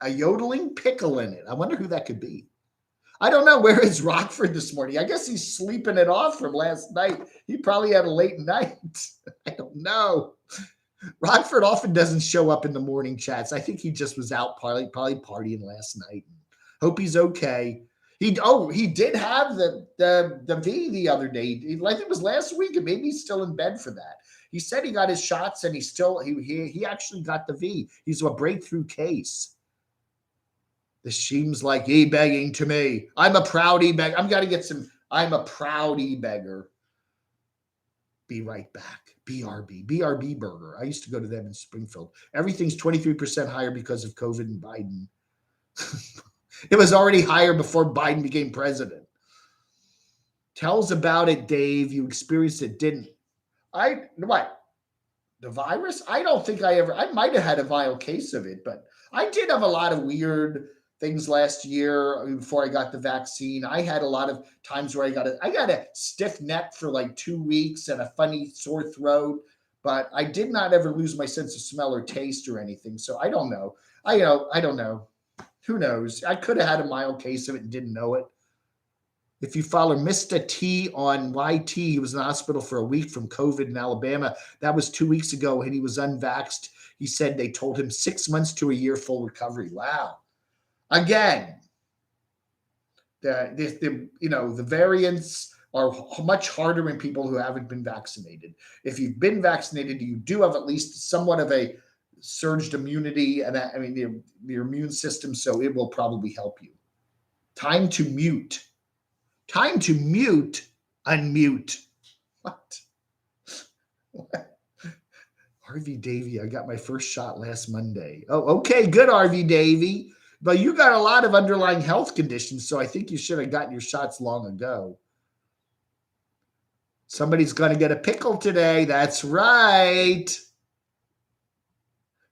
a yodeling pickle in it. I wonder who that could be. I don't know. Where is Rockford this morning? I guess he's sleeping it off from last night. He probably had a late night. I don't know. Rockford often doesn't show up in the morning chats. I think he just was out probably partying last night. Hope he's okay. He did have the V the other day. I think it was last week, and maybe he's still in bed for that. He said he got his shots, and he actually got the V. He's a breakthrough case. This seems like e-begging to me. I'm a proud e-beggar. I'm a proud e-beggar. Be right back. BRB Burger. I used to go to them in Springfield. Everything's 23% higher because of COVID and Biden. It was already higher before Biden became president. Tell us about it, Dave. You experienced it, didn't? What? The virus? I don't think I might have had a viral case of it, but I did have a lot of weird things last year before I got the vaccine. I had a lot of times where I got a stiff neck for like 2 weeks and a funny sore throat, but I did not ever lose my sense of smell or taste or anything. So I don't know. I don't know. Who knows? I could have had a mild case of it and didn't know it. If you follow Mr. T on YT, he was in the hospital for a week from COVID in Alabama. That was 2 weeks ago, and he was unvaxxed. He said they told him 6 months to a year full recovery. Wow. Again, the variants are much harder in people who haven't been vaccinated. If you've been vaccinated, you do have at least somewhat of a surged immunity, and your immune system, so it will probably help you. Time to mute. Time to mute. Unmute. What? RV Davey, I got my first shot last Monday. Oh, okay, good, RV Davey. But you got a lot of underlying health conditions, so I think you should have gotten your shots long ago. Somebody's going to get a pickle today. That's right.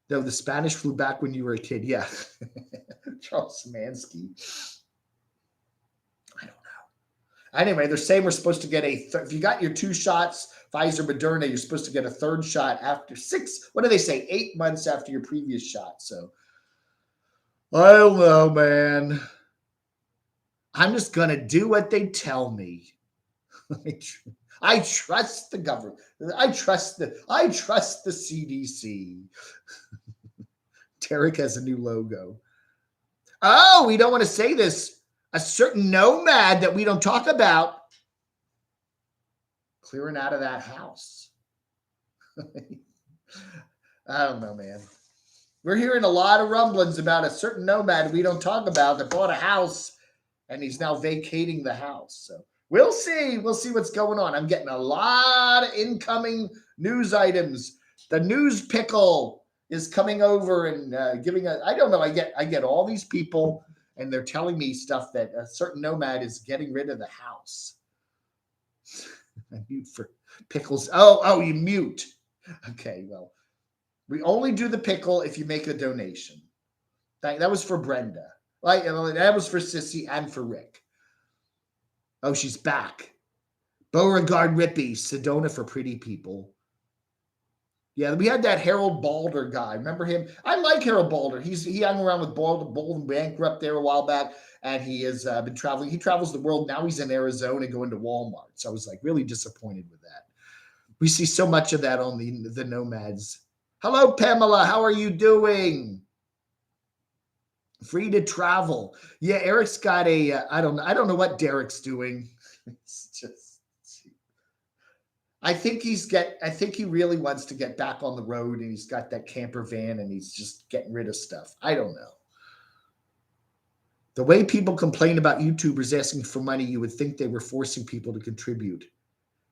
No, the Spanish flu back when you were a kid. Yeah. Charles Szymanski. I don't know. Anyway, they're saying we're supposed to get if you got your 2 shots, Pfizer, Moderna, you're supposed to get a 3rd shot after 8 months after your previous shot. So I don't know, man. I'm just going to do what they tell me. I trust the government. I trust the CDC. Derek has a new logo. Oh, we don't want to say this. A certain nomad that we don't talk about clearing out of that house. I don't know, man. We're hearing a lot of rumblings about a certain nomad we don't talk about that bought a house and he's now vacating the house. So we'll see. We'll see what's going on. I'm getting a lot of incoming news items. The news pickle is coming over and giving I don't know. I get all these people and they're telling me stuff that a certain nomad is getting rid of the house. I mute for pickles. Oh, you mute. Okay, well, we only do the pickle if you make a donation. That was for Brenda. That was for Sissy and for Rick. Oh, she's back. Beauregard Rippey, Sedona for pretty people. Yeah, we had that Harold Balder guy. Remember him? I like Harold Balder. He hung around with Bolden Bankrupt there a while back, and he has been traveling. He travels the world. Now he's in Arizona going to Walmart. So I was like really disappointed with that. We see so much of that on the Nomads. Hello, Pamela. How are you doing? Free to travel. Yeah, Eric's got I don't know what Derek's doing. It's just. I think he really wants to get back on the road, and he's got that camper van and he's just getting rid of stuff. I don't know. The way people complain about YouTubers asking for money, you would think they were forcing people to contribute.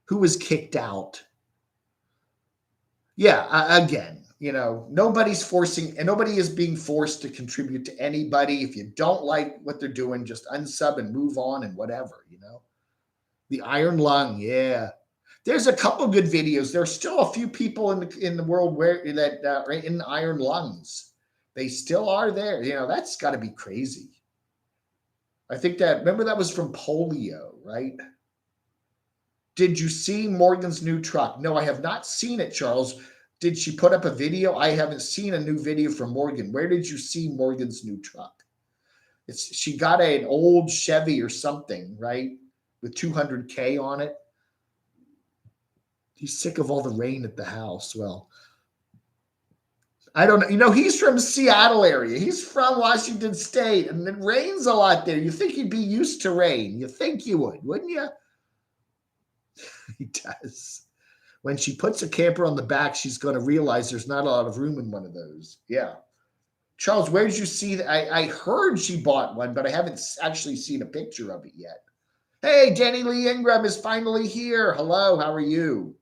Who was kicked out? Yeah, again, nobody's forcing, and nobody is being forced to contribute to anybody. If you don't like what they're doing, just unsub and move on and whatever, The Iron Lung, yeah. There's a couple good videos. There's still a few people in the world that are in iron lungs. They still are there. That's got to be crazy. I think remember that was from polio, right? Did you see Morgan's new truck? No, I have not seen it, Charles. Did she put up a video? I haven't seen a new video from Morgan. Where did you see Morgan's new truck? She got an old Chevy or something, right? With 200K on it. He's sick of all the rain at the house. Well, I don't know. He's from Seattle area. He's from Washington State, and it rains a lot there. You think he'd be used to rain. You think you would, wouldn't you? He does. When she puts a camper on the back, she's going to realize there's not a lot of room in one of those. Yeah. Charles, where did you see that? I heard she bought one, but I haven't actually seen a picture of it yet. Hey, Jenny Lee Ingram is finally here. Hello, how are you?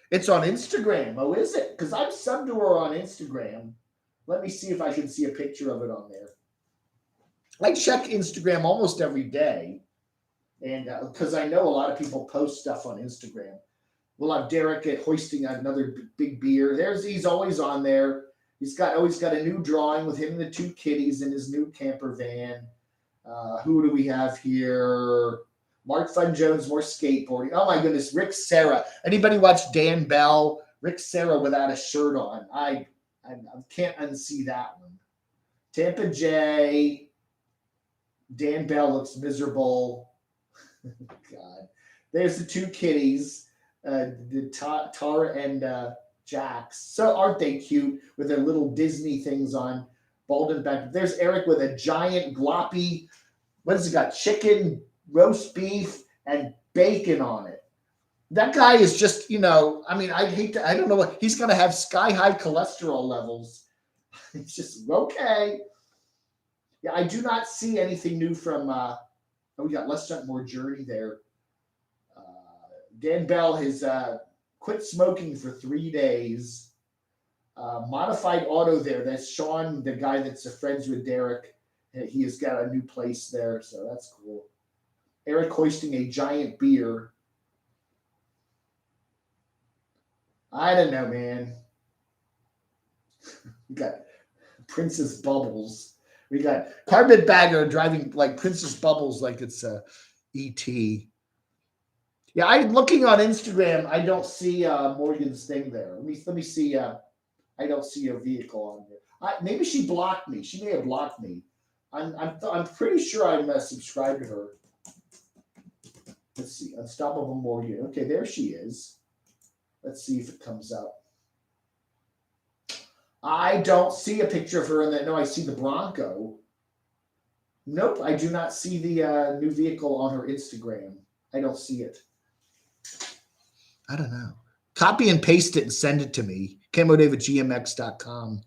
It's on Instagram. Oh, is it? Because I'm subbed to her on Instagram. Let me see if I can see a picture of it on there. I check Instagram almost every day, and because I know a lot of people post stuff on Instagram. We'll have Derek hoisting another big beer. He's always on there. Always got a new drawing with him and the two kitties in his new camper van. Who do we have here? Mark Fun Jones, more skateboarding. Oh my goodness, Rick Serra. Anybody watch Dan Bell? Rick Serra without a shirt on. I can't unsee that one. Tampa J. Dan Bell looks miserable. God. There's the two kitties, Tara and Jax. So aren't they cute with their little Disney things on? Bald back. There's Eric with a giant gloppy, what has it got? Chicken, roast beef, and bacon on it. That guy is just, I don't know what, he's going to have sky high cholesterol levels. It's just, okay. Yeah, I do not see anything new from, we got Let's Start More Journey there. Dan Bell has quit smoking for 3 days. Modified Auto there. That's Sean, the guy that's friends with Derek. He has got a new place there, so that's cool. Eric hoisting a giant beer. I don't know, man. We got Princess Bubbles. We got Carpetbagger driving like Princess Bubbles like it's E.T. Yeah, I'm looking on Instagram. I don't see Morgan's thing there. Let me see. I don't see a vehicle on there. Maybe she blocked me. She may have blocked me. I'm pretty sure I'm subscribed to her. Let's see. Unstoppable Morgan. Okay, there she is. Let's see if it comes up. I don't see a picture of her in there. No, I see the Bronco. Nope, I do not see the new vehicle on her Instagram. I don't see it. I don't know. Copy and paste it and send it to me. CamoDavidGMX.com.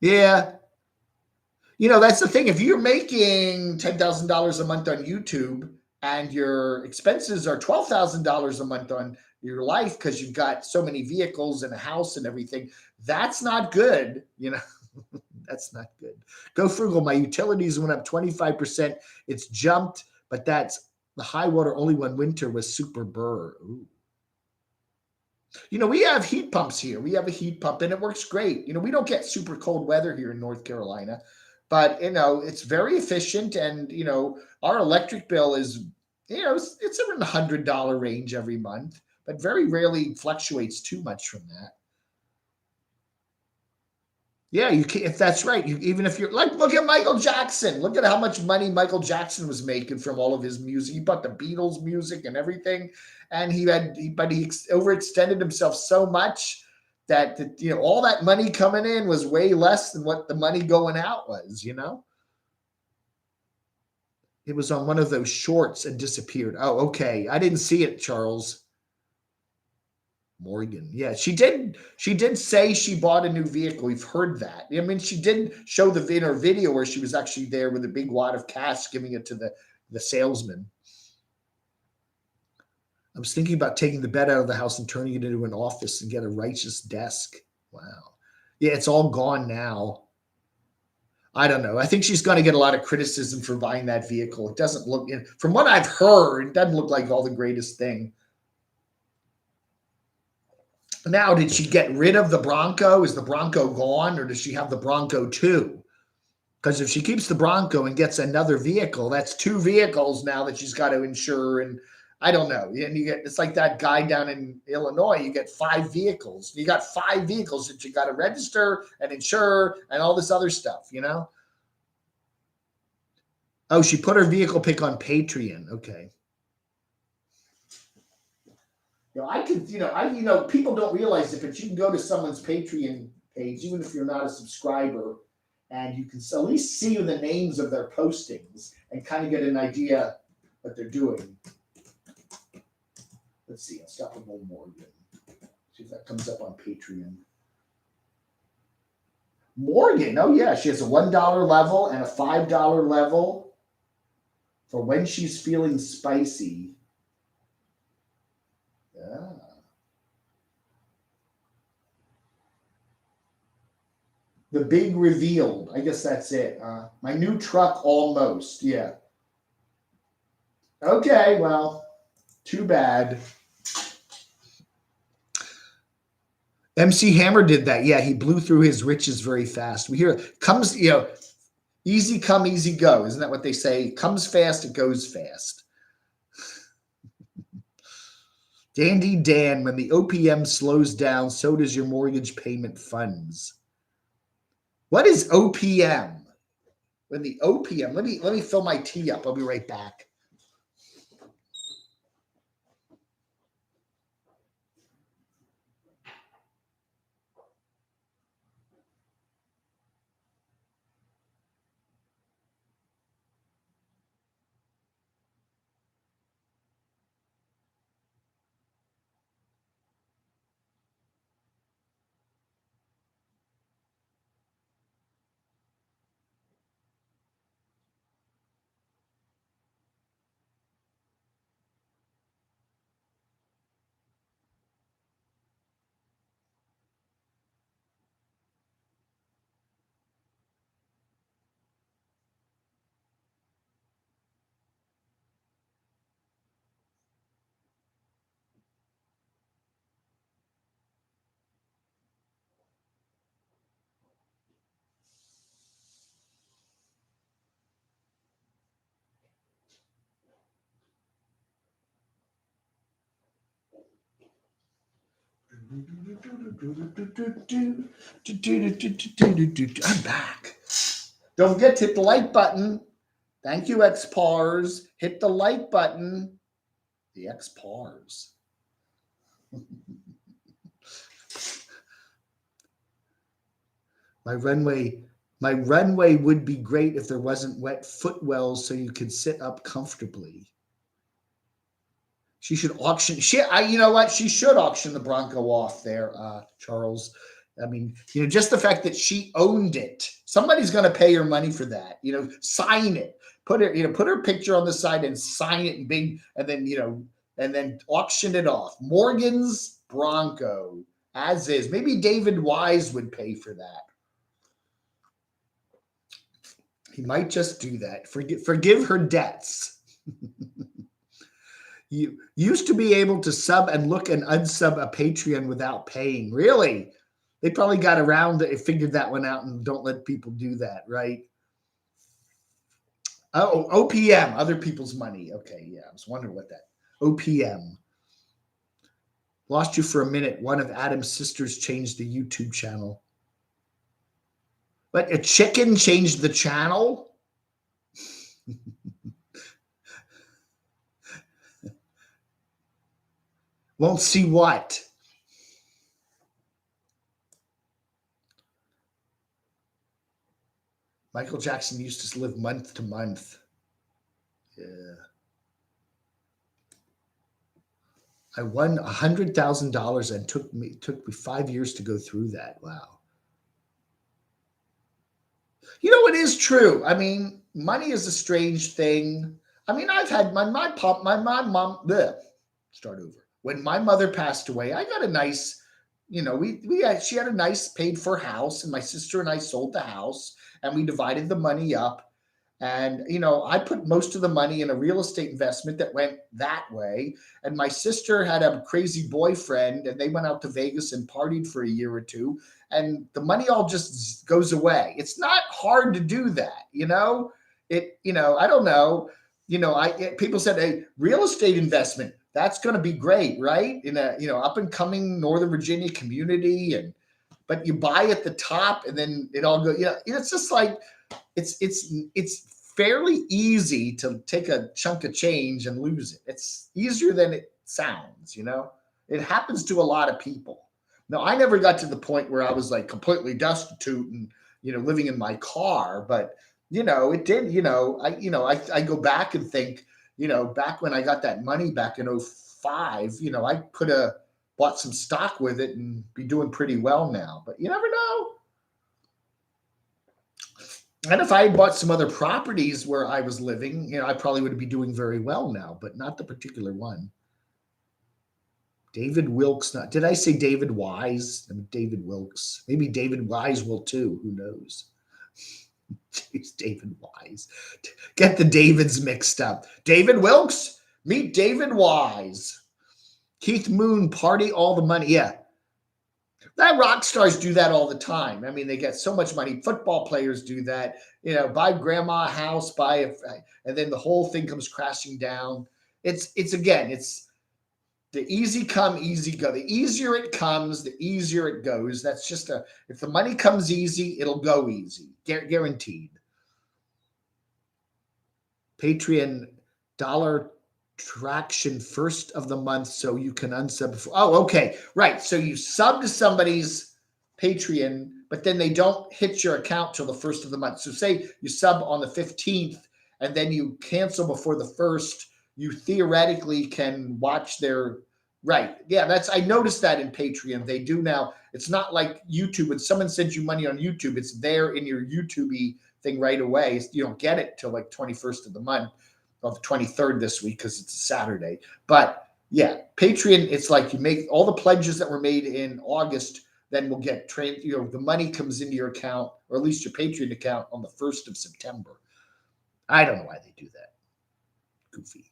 Yeah. That's the thing. If you're making $10,000 a month on YouTube and your expenses are $12,000 a month on your life because you've got so many vehicles and a house and everything, that's not good. That's not good. Go frugal. My utilities went up 25%. It's jumped, but that's the high water only when winter was super burr. Ooh. We have heat pumps here. We have a heat pump and it works great. We don't get super cold weather here in North Carolina, but it's very efficient. And, our electric bill is, it's around the $100 range every month, but very rarely fluctuates too much from that. Yeah, you can, if that's right. Even if you're like, look at Michael Jackson. Look at how much money Michael Jackson was making from all of his music. He bought the Beatles music and everything, and he overextended himself so much that all that money coming in was way less than what the money going out was. It was on one of those shorts and disappeared. Oh, okay. I didn't see it, Charles. Morgan. Yeah, she did say she bought a new vehicle. We've heard that. She did show in her video where she was actually there with a big wad of cash giving it to the salesman. I was thinking about taking the bed out of the house and turning it into an office and get a righteous desk. Wow. Yeah, it's all gone now. I don't know. I think she's going to get a lot of criticism for buying that vehicle. It doesn't look, from what I've heard, it doesn't look like all the greatest thing. Now, did she get rid of the Bronco? Is the Bronco gone, or does she have the Bronco too? Because if she keeps the Bronco and gets another vehicle, that's 2 vehicles now that she's got to insure. And I don't know. And it's like that guy down in Illinois. You get 5 vehicles. You got 5 vehicles that you got to register and insure and all this other stuff. Oh, she put her vehicle pick on Patreon. Okay. I could, people don't realize it, but you can go to someone's Patreon page, even if you're not a subscriber, and you can at least see the names of their postings and kind of get an idea what they're doing. Let's see, Unstoppable Morgan. See if that comes up on Patreon. Morgan, oh yeah, she has a $1 level and a $5 level for when she's feeling spicy. Yeah. The big revealed. I guess that's it. My new truck almost. Yeah. Okay, well, Too bad. MC Hammer did that. Yeah, he blew through his riches very fast. We hear comes, easy come, easy go. Isn't that what they say? Comes fast, it goes fast. Dandy Dan, when the OPM slows down, so does your mortgage payment funds. What is OPM? When the OPM, let me fill my tea up. I'll be right back. I'm back. Don't forget to hit the like button. Thank you, X-Pars. Hit the like button. The X-Pars. My runway would be great if there wasn't wet footwells so you could sit up comfortably. She should auction. You know what? She should auction the Bronco off there, Charles. I mean, just the fact that she owned it. Somebody's going to pay her money for that. Sign it. Put her picture on the side and sign it in big, and then auction it off. Morgan's Bronco, as is. Maybe David Wise would pay for that. He might just do that. Forgive her debts. You used to be able to sub and look and unsub a Patreon without paying. Really? They probably got around it, figured that one out, and don't let people do that, right? Oh, OPM, other people's money. Okay, yeah, I was wondering what that. OPM. Lost you for a minute. One of Adam's sisters changed the YouTube channel. But a chicken changed the channel? Won't see what? Michael Jackson used to live month to month. Yeah. I won $100,000 and took me 5 years to go through that. Wow. It is true. I mean, money is a strange thing. I mean, I've had my mom. Start over. When my mother passed away, I got a nice, she had a nice paid for house, and my sister and I sold the house, and we divided the money up. And, I put most of the money in a real estate investment that went that way. And my sister had a crazy boyfriend, and they went out to Vegas and partied for a year or two. And the money all just goes away. It's not hard to do that, I don't know. People said, hey, real estate investment, that's going to be great, right? In a, up and coming Northern Virginia community. But you buy at the top and then it all goes, it's just like, it's fairly easy to take a chunk of change and lose it. It's easier than it sounds, It happens to a lot of people. Now, I never got to the point where I was like completely destitute and, living in my car, but it did, I go back and think, back when I got that money back in 2005, I could have bought some stock with it and be doing pretty well now, but you never know. And if I had bought some other properties where I was living, I probably would be doing very well now, but not the particular one. David Wilkes. Did I say David Wise? I mean, David Wilkes. Maybe David Wise will too. Who knows? Jeez, David Wise. Get the Davids mixed up. David Wilkes, Meet David Wise. Keith Moon, party all the money. Yeah. That rock stars do that all the time. I mean, they get so much money. Football players do that. Buy grandma a house, and then the whole thing comes crashing down. It's again, it's the easy come, easy go. The easier it comes, the easier it goes. That's just if the money comes easy, it'll go easy. Guaranteed. Patreon dollar traction first of the month so you can unsub. Oh, okay. Right. So you sub to somebody's Patreon, but then they don't hit your account till the first of the month. So say you sub on the 15th and then you cancel before the 1st, you theoretically can watch their right. Yeah, I noticed that in Patreon. They do now. It's not like YouTube. When someone sends you money on YouTube, it's there in your YouTube thing right away. You don't get it till like 21st of the month. Well, the 23rd this week because it's a Saturday. But yeah, Patreon, it's like you make all the pledges that were made in August, then we'll get the money comes into your account, or at least your Patreon account, on the 1st of September. I don't know why they do that. Goofy.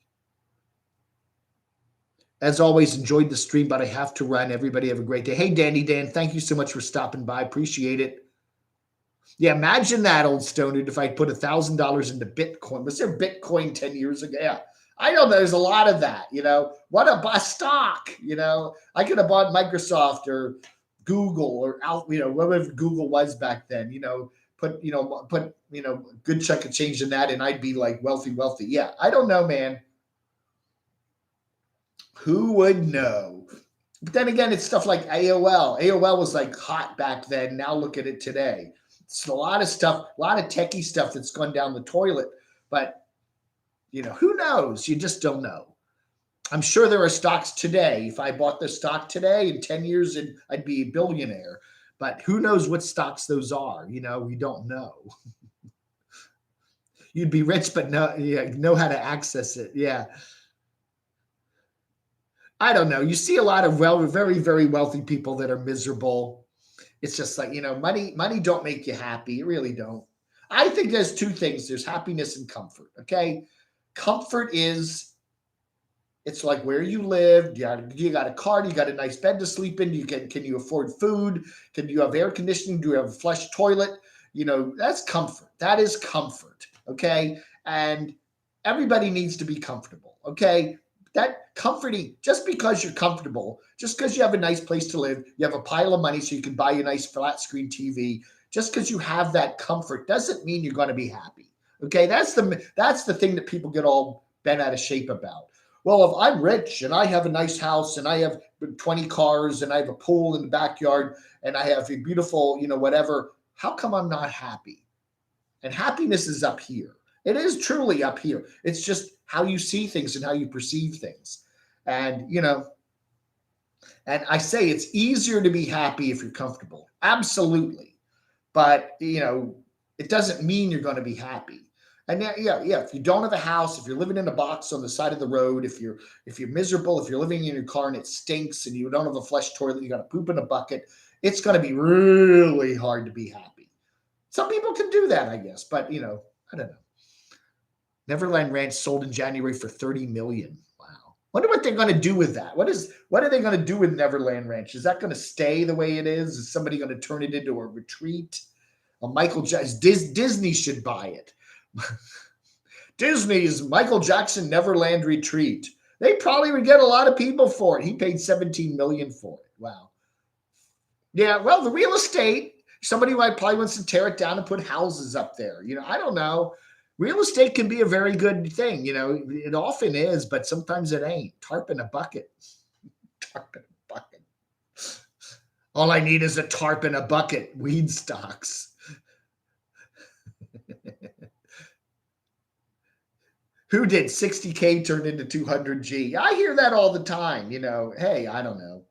As always, enjoyed the stream, but I have to run. Everybody have a great day. Hey, Dandy Dan, thank you so much for stopping by. Appreciate it. Yeah, imagine that, old stone dude, if I put $1,000 into Bitcoin. Was there Bitcoin 10 years ago? Yeah, I know there's a lot of that, What a stock, I could have bought Microsoft or Google or whatever Google was back then, put good chunk of change in that and I'd be like wealthy. Yeah, I don't know, man. Who would know? But then again, it's stuff like AOL. AOL was like hot back then. Now look at it today. It's a lot of stuff, a lot of techie stuff that's gone down the toilet. But, who knows? You just don't know. I'm sure there are stocks today. If I bought the stock today, in 10 years, I'd be a billionaire. But who knows what stocks those are? We don't know. You'd be rich, but know how to access it. Yeah. I don't know. You see a lot of very, very wealthy people that are miserable. It's just like, money don't make you happy. It really don't. I think there's two things. There's happiness and comfort. Okay. Comfort it's like where you live. You got a car. You got a nice bed to sleep in. Can you afford food? Can you have air conditioning? Do you have a flush toilet? That's comfort. That is comfort. Okay. And everybody needs to be comfortable. Okay. That comforting, just because you're comfortable, just because you have a nice place to live, you have a pile of money so you can buy a nice flat screen TV, just because you have that comfort doesn't mean you're going to be happy. Okay, that's the thing that people get all bent out of shape about. Well, if I'm rich and I have a nice house and I have 20 cars and I have a pool in the backyard and I have a beautiful, whatever, how come I'm not happy? And happiness is up here. It is truly up here. It's just how you see things and how you perceive things. And, and I say it's easier to be happy if you're comfortable. Absolutely. But, it doesn't mean you're going to be happy. And yeah. If you don't have a house, if you're living in a box on the side of the road, if you're miserable, if you're living in your car and it stinks and you don't have a flush toilet, you got to poop in a bucket, it's going to be really hard to be happy. Some people can do that, I guess. But, I don't know. Neverland Ranch sold in January for $30 million. Wow. Wonder what they're going to do with that. What are they going to do with Neverland Ranch? Is that going to stay the way it is? Is somebody going to turn it into a retreat? Michael Jackson, Disney should buy it. Disney's Michael Jackson Neverland Retreat. They probably would get a lot of people for it. He paid $17 million for it. Wow. Yeah, well, the real estate, somebody might probably wants to tear it down and put houses up there. I don't know. Real estate can be a very good thing. It often is, but sometimes it ain't. Tarp in a bucket. Tarp in a bucket. All I need is a tarp in a bucket. Weed stocks. Who did 60K turn into 200G? I hear that all the time. Hey, I don't know.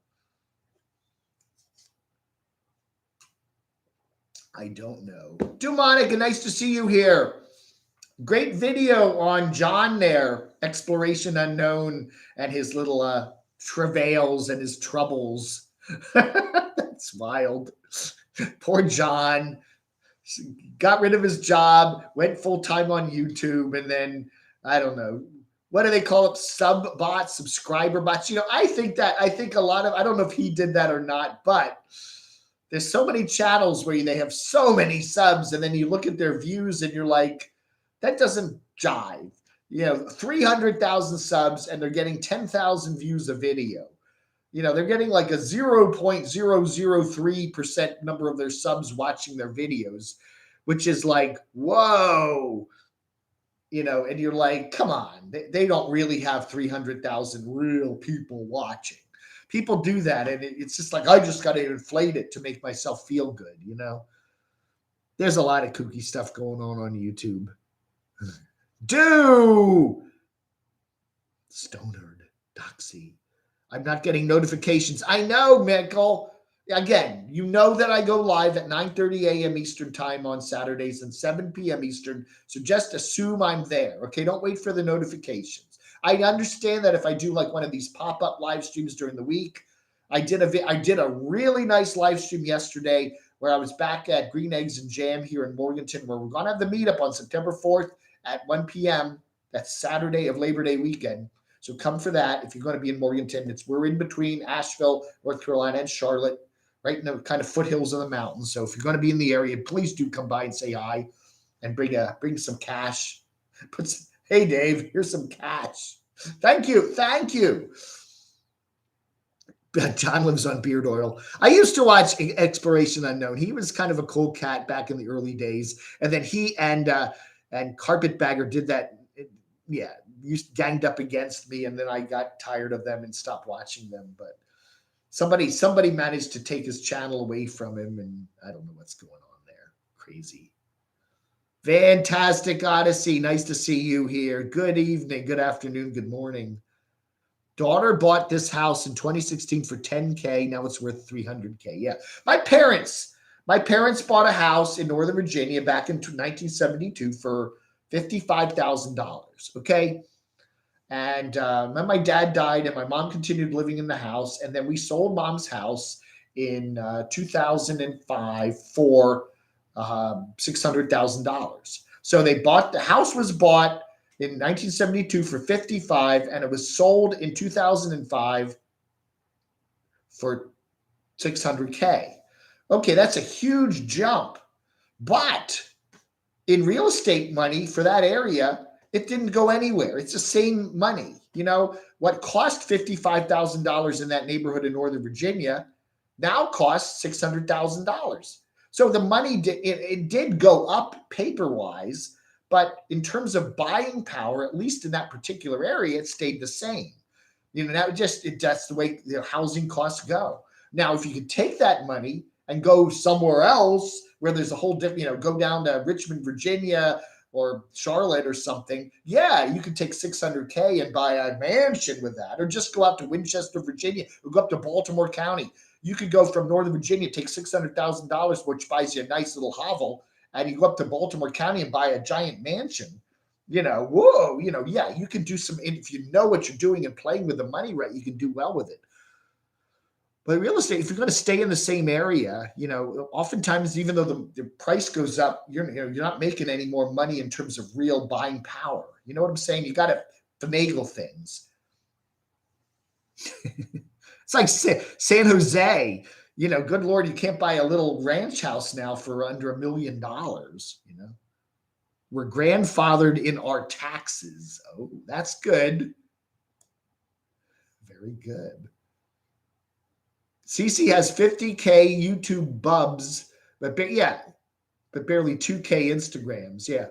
I don't know. Dumonica, nice to see you here. Great video on John there, Exploration Unknown, and his little travails and his troubles. That's wild. Poor John. Got rid of his job, went full-time on YouTube, and then, I don't know, what do they call it? Sub bots, subscriber bots. I think a lot of, I don't know if he did that or not, but there's so many channels where they have so many subs, and then you look at their views and you're like, that doesn't jive. 300,000 subs and they're getting 10,000 views a video. They're getting like a 0.003% number of their subs watching their videos, which is like, whoa. And you're like, come on, they don't really have 300,000 real people watching. People do that, and it's just like, I just got to inflate it to make myself feel good, There's a lot of kooky stuff going on YouTube. Stonerd, Doxy. I'm not getting notifications. I know, Michael. Again, you know that I go live at 9:30 a.m. Eastern time on Saturdays and 7 p.m. Eastern. So just assume I'm there. Okay, don't wait for the notifications. I understand that if I do like one of these pop-up live streams during the week, I did a really nice live stream yesterday where I was back at Green Eggs and Jam here in Morganton, where we're going to have the meetup on September 4th at 1 p.m. That's Saturday of Labor Day weekend. So come for that if you're going to be in Morganton. We're in between Asheville, North Carolina, and Charlotte, right in the kind of foothills of the mountains. So if you're going to be in the area, please do come by and say hi and bring some cash. Hey, Dave, here's some cash. Thank you. John lives on beard oil. I used to watch Exploration Unknown. He was kind of a cool cat back in the early days. And then he and Carpetbagger did that. Yeah, ganged up against me. And then I got tired of them and stopped watching them. But somebody managed to take his channel away from him, and I don't know what's going on there. Crazy. Fantastic Odyssey. Nice to see you here. Good evening, good afternoon, good morning. Daughter bought this house in 2016 for $10K. Now it's worth $300K. Yeah. My parents bought a house in Northern Virginia back in 1972 for $55,000. Okay. And then my dad died and my mom continued living in the house. And then we sold mom's house in 2005 for $600,000. So the house was bought in 1972 for $55,000 and it was sold in 2005 for $600K. Okay, that's a huge jump. But in real estate money for that area, it didn't go anywhere. It's the same money. What cost $55,000 in that neighborhood in Northern Virginia now costs $600,000. So the money did go up paper-wise, but in terms of buying power, at least in that particular area, it stayed the same. That's the way housing costs go. Now, if you could take that money and go somewhere else where there's a whole different, go down to Richmond, Virginia, or Charlotte or something, yeah, you could take $600K and buy a mansion with that, or just go out to Winchester, Virginia, or go up to Baltimore County. You could go from Northern Virginia, take $600,000, which buys you a nice little hovel, and you go up to Baltimore County and buy a giant mansion. Whoa, yeah, you can do if you know what you're doing and playing with the money right, you can do well with it. But real estate, if you're going to stay in the same area, oftentimes, even though the price goes up, you're not making any more money in terms of real buying power. You know what I'm saying? You got to finagle things. It's like San Jose. Good Lord, you can't buy a little ranch house now for under $1 million. We're grandfathered in our taxes. Oh, that's good. Very good. CC has 50K YouTube bubs, but barely 2K Instagrams. Yeah.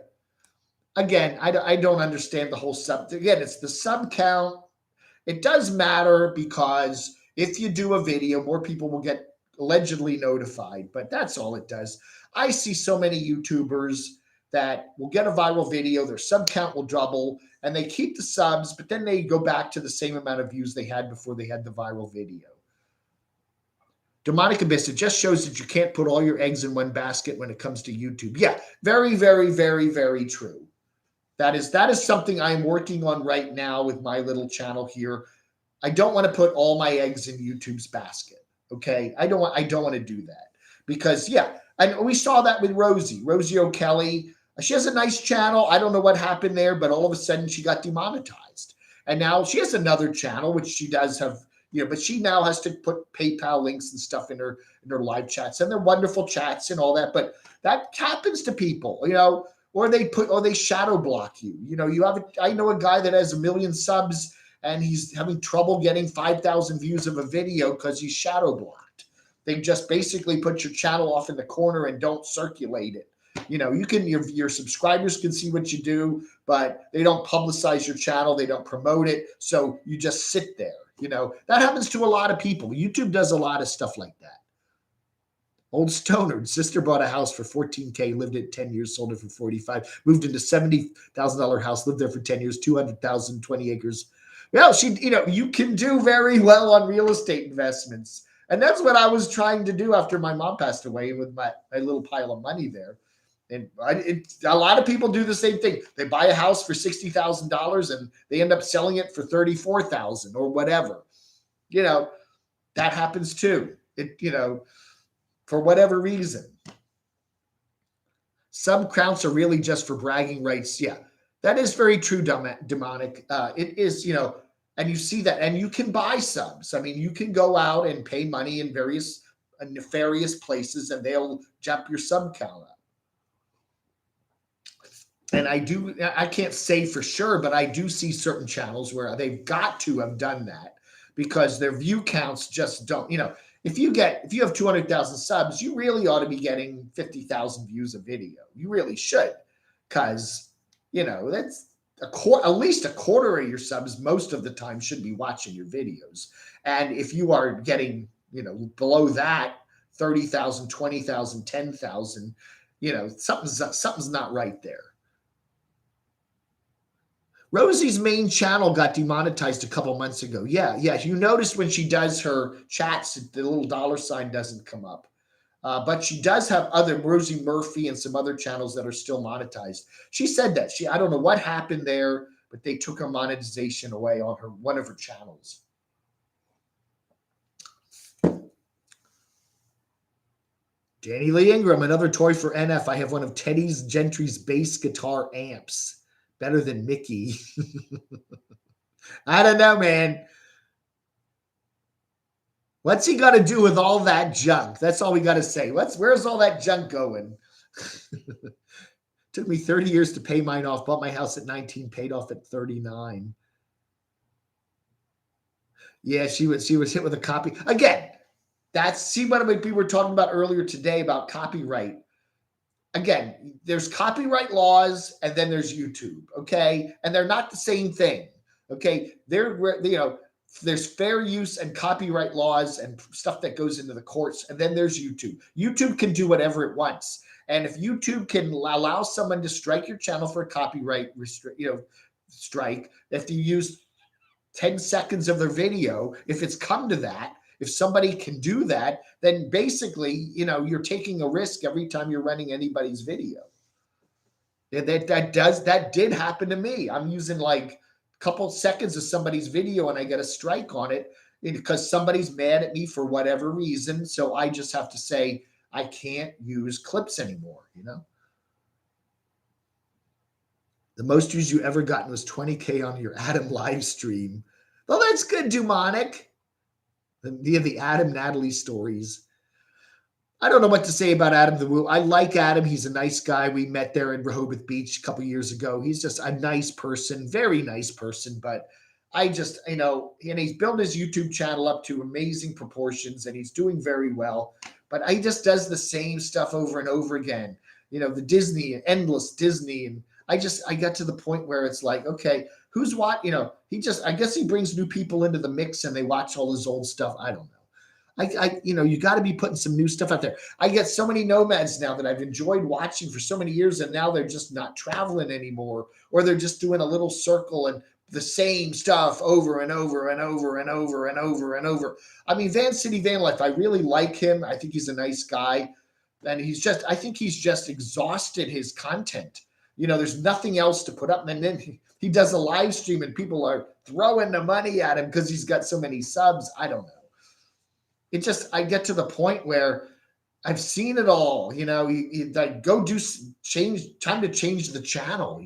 Again, I don't understand the whole sub. Again, it's the sub count. It does matter because if you do a video, more people will get allegedly notified, but that's all it does. I see so many YouTubers that will get a viral video, their sub count will double, and they keep the subs, but then they go back to the same amount of views they had before they had the viral video. Demonic Abyss, it just shows that you can't put all your eggs in one basket when it comes to YouTube. Yeah, very, very, very, very true. That is something I'm working on right now with my little channel here. I don't want to put all my eggs in YouTube's basket. Okay, I don't want to do that because and we saw that with Rosie O'Kelly. She has a nice channel. I don't know what happened there, but all of a sudden she got demonetized. And now she has another channel, which she does have, but she now has to put PayPal links and stuff in her live chats, and they're wonderful chats and all that. But that happens to people, or they shadow block you. I know a guy that has 1 million subs and he's having trouble getting 5,000 views of a video because he's shadow blocked. They just basically put your channel off in the corner and don't circulate it. Your subscribers can see what you do, but they don't publicize your channel. They don't promote it. So you just sit there. That happens to a lot of people. YouTube does a lot of stuff like that. Old Stoner, sister bought a house for $14K, lived it 10 years, sold it for 45, moved into $70,000 house, lived there for 10 years, 200,000, 20 acres. Well, you can do very well on real estate investments. And that's what I was trying to do after my mom passed away with my little pile of money there. And a lot of people do the same thing. They buy a house for $60,000 and they end up selling it for $34,000 or whatever. That happens too. For whatever reason. Some counts are really just for bragging rights. Yeah, that is very true, demonic. It is, and you see that, and you can buy subs. I mean, you can go out and pay money in various nefarious places and they'll jump your sub count up. And I can't say for sure, but I do see certain channels where they've got to have done that because their view counts just don't, if you have 200,000 subs, you really ought to be getting 50,000 views a video. You really should. Cause that's at least a quarter of your subs most of the time should be watching your videos. And if you are getting, below that 30,000, 20,000, 10,000, something's not right there. Rosie's main channel got demonetized a couple months ago. Yeah. You notice when she does her chats, the little $ doesn't come up. But she does have other Rosie Murphy and some other channels that are still monetized. She said that. I don't know what happened there, but they took her monetization away on one of her channels. Danny Lee Ingram, another toy for NF. I have one of Teddy's Gentry's bass guitar amps. Better than Mickey. I don't know, man. What's he got to do with all that junk? That's all we got to say. Where's all that junk going? Took me 30 years to pay mine off. Bought my house at 19, paid off at 39. Yeah, she was hit with a copy. Again, see what we were talking about earlier today about copyright. Again, there's copyright laws and then there's YouTube, okay? And they're not the same thing, okay? There's fair use and copyright laws and stuff that goes into the courts, and then there's YouTube. YouTube can do whatever it wants. And if YouTube can allow someone to strike your channel for a copyright strike, if you use 10 seconds of their video, if it's come to that, if somebody can do that, then basically, you're taking a risk every time you're running anybody's video. That did happen to me. I'm using like a couple seconds of somebody's video and I get a strike on it because somebody's mad at me for whatever reason. So I just have to say, I can't use clips anymore, The most views you ever gotten was 20K on your Adam live stream. Well, that's good, demonic. The Adam Natalie stories. I don't know what to say about Adam the Woo. I like Adam. He's a nice guy. We met there in Rehoboth Beach a couple years ago. He's just a nice person, very nice person. But I just, and he's built his YouTube channel up to amazing proportions and he's doing very well. But he just does the same stuff over and over again. The Disney, endless Disney. And I got to the point where it's like, okay, who's what? I guess he brings new people into the mix and they watch all his old stuff. I don't know. You got to be putting some new stuff out there. I get so many nomads now that I've enjoyed watching for so many years, and now they're just not traveling anymore, or they're just doing a little circle and the same stuff over and over and over and over and over and over. I mean, Van City Van Life, I really like him. I think he's a nice guy. And I think he's just exhausted his content. There's nothing else to put up. And then he does a live stream and people are throwing the money at him because he's got so many subs. I don't know. I get to the point where I've seen it all. You like go do change. Time to change the channel.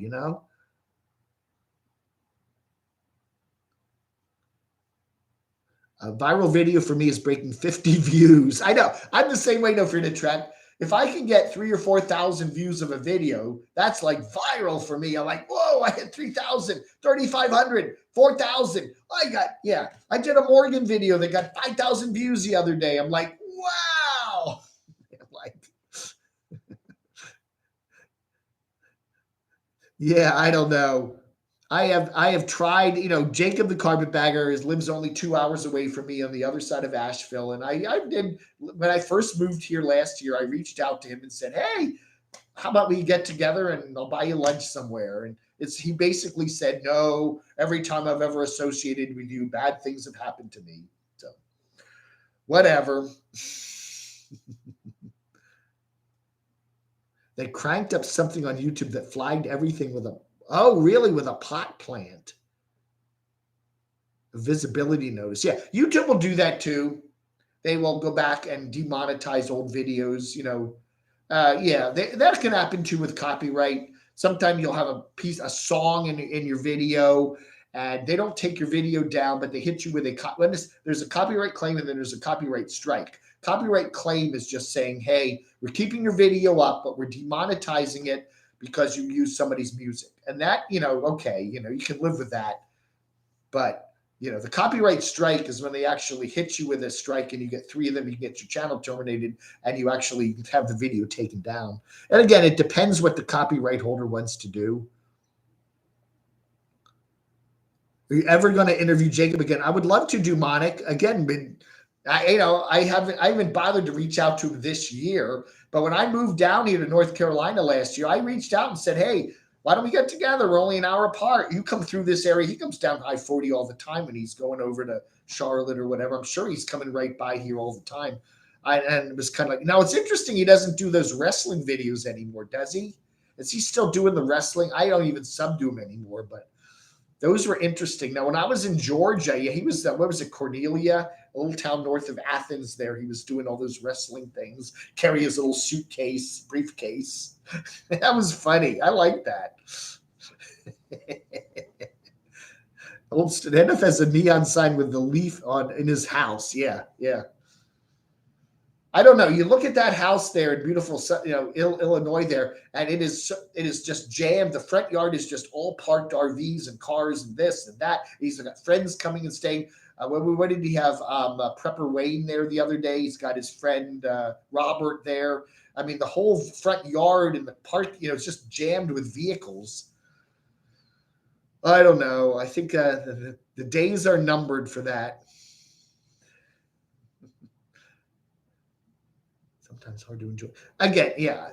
A viral video for me is breaking 50 views. I know. I'm the same way, no fear to track. If I can get 3 or 4,000 views of a video, that's like viral for me. I'm like, whoa, I hit 3,000, 3,500, 4,000. I did a Morgan video that got 5,000 views the other day. I'm like, wow. I'm like, yeah, I don't know. I have tried, Jacob the carpetbagger lives only 2 hours away from me on the other side of Asheville. And I did when I first moved here last year, I reached out to him and said, hey, how about we get together and I'll buy you lunch somewhere? And he basically said, no, every time I've ever associated with you, bad things have happened to me. So whatever. They cranked up something on YouTube that flagged everything with a pot plant. A visibility notice. Yeah, YouTube will do that too. They will go back and demonetize old videos, that can happen too with copyright. Sometimes you'll have a song in your video, and they don't take your video down, but they hit you with there's a copyright claim and then there's a copyright strike. Copyright claim is just saying, hey, we're keeping your video up, but we're demonetizing it because you use somebody's music. And that, okay, you can live with that. But, the copyright strike is when they actually hit you with a strike and you get 3 of them, you get your channel terminated and you actually have the video taken down. And again, it depends what the copyright holder wants to do. Are you ever going to interview Jacob again? I would love to do Monic again, but I haven't bothered to reach out to him this year. But when I moved down here to North Carolina last year, I reached out and said, hey, why don't we get together? We're only an hour apart. You come through this area. He comes down I-40 all the time when he's going over to Charlotte or whatever. I'm sure he's coming right by here all the time. And it was kind of like, now it's interesting. He doesn't do those wrestling videos anymore, does he? Is he still doing the wrestling? I don't even sub to him anymore, but those were interesting. Now, when I was in Georgia, he was, what was it, Cornelia, a little town north of Athens there. He was doing all those wrestling things, carry his little briefcase. That was funny. I like that. Old Stanif has a neon sign with the leaf in his house. Yeah. I don't know. You look at that house there in beautiful, Illinois there, and it is just jammed. The front yard is just all parked RVs and cars and this and that. He's got friends coming and staying. What did he have? Prepper Wayne there the other day. He's got his friend Robert there. I mean, the whole front yard and the park, it's just jammed with vehicles. I don't know. I think the days are numbered for that. Sometimes hard to enjoy. Again, yeah.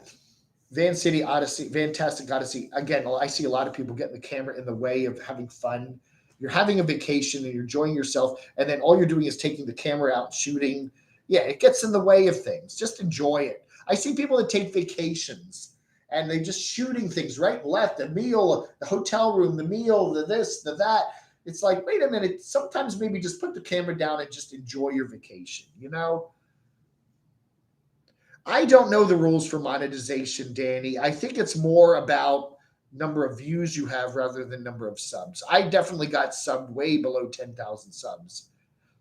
Van City Odyssey, Fantastic Odyssey. Again, I see a lot of people getting the camera in the way of having fun. You're having a vacation and you're enjoying yourself, and then all you're doing is taking the camera out and shooting. Yeah, it gets in the way of things. Just enjoy it. I see people that take vacations and they're just shooting things right and left, the meal, the hotel room, the meal, the this, the that. It's like, wait a minute, sometimes maybe just put the camera down and just enjoy your vacation, I don't know the rules for monetization, Danny. I think it's more about number of views you have rather than number of subs. I definitely got subbed way below 10,000 subs.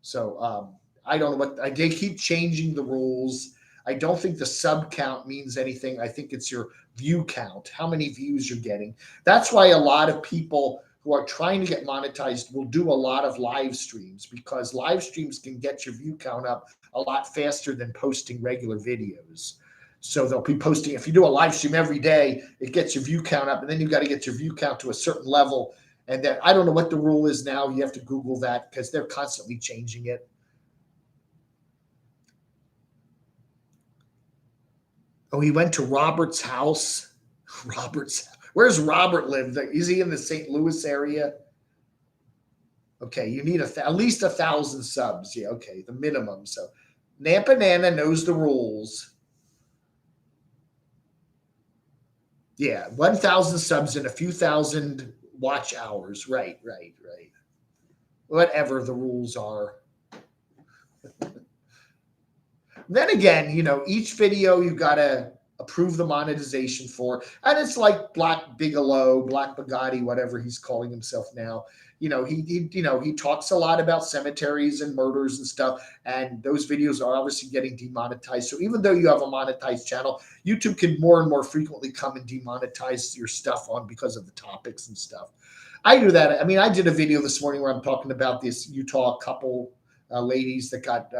So I don't know they keep changing the rules. I don't think the sub count means anything. I think it's your view count, how many views you're getting. That's why a lot of people who are trying to get monetized will do a lot of live streams, because live streams can get your view count up a lot faster than posting regular videos. So they'll be posting, if you do a live stream every day, it gets your view count up, and then you've got to get your view count to a certain level. And then I don't know what the rule is now. You have to Google that because they're constantly changing it. Oh, he went to Robert's house. Where's Robert live? Is he in the St. Louis area? Okay, you need at least 1,000 subs. Yeah, okay, the minimum. So Nampa Nana knows the rules. Yeah, 1,000 subs and a few thousand watch hours. Right. Whatever the rules are. Then again, each video you got to approve the monetization for. And it's like Black Bigelow, Black Bugatti, whatever he's calling himself now. He talks a lot about cemeteries and murders and stuff, and those videos are obviously getting demonetized. So even though you have a monetized channel, YouTube can more and more frequently come and demonetize your stuff on because of the topics and stuff. I do that. I mean, I did a video this morning where I'm talking about this Utah couple, ladies that got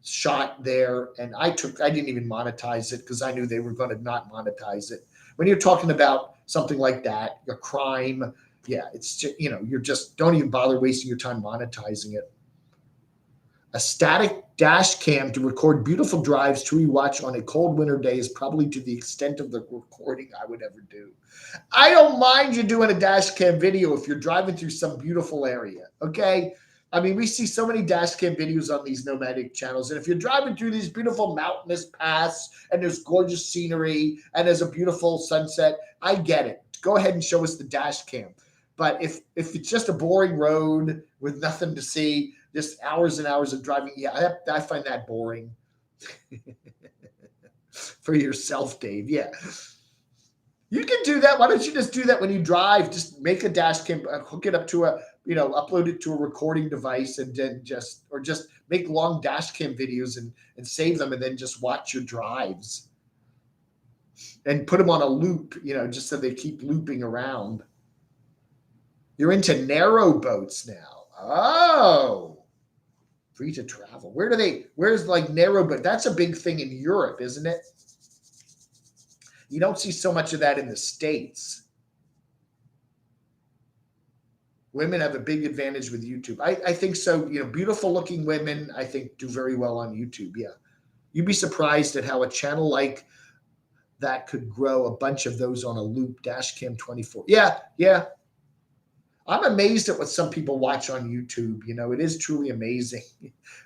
shot there, and I didn't even monetize it because I knew they were going to not monetize it. When you're talking about something like that, a crime, yeah, it's just, you're just, don't even bother wasting your time monetizing it. A static dash cam to record beautiful drives to rewatch on a cold winter day is probably to the extent of the recording I would ever do. I don't mind you doing a dash cam video if you're driving through some beautiful area, okay? I mean, we see so many dash cam videos on these nomadic channels, and if you're driving through these beautiful mountainous paths and there's gorgeous scenery and there's a beautiful sunset, I get it. Go ahead and show us the dash cam. But if it's just a boring road with nothing to see, just hours and hours of driving, yeah, I find that boring. For yourself, Dave, yeah. You can do that. Why don't you just do that when you drive? Just make a dash cam, hook it up to upload it to a recording device, and then just make long dash cam videos and save them, and then just watch your drives and put them on a loop, just so they keep looping around. You're into narrow boats now. Oh, free to travel. Where's like narrow boat? That's a big thing in Europe, isn't it? You don't see so much of that in the States. Women have a big advantage with YouTube. I think so. Beautiful looking women, I think, do very well on YouTube. Yeah. You'd be surprised at how a channel like that could grow a bunch of those on a loop. Dashcam 24. Yeah. I'm amazed at what some people watch on YouTube. It is truly amazing.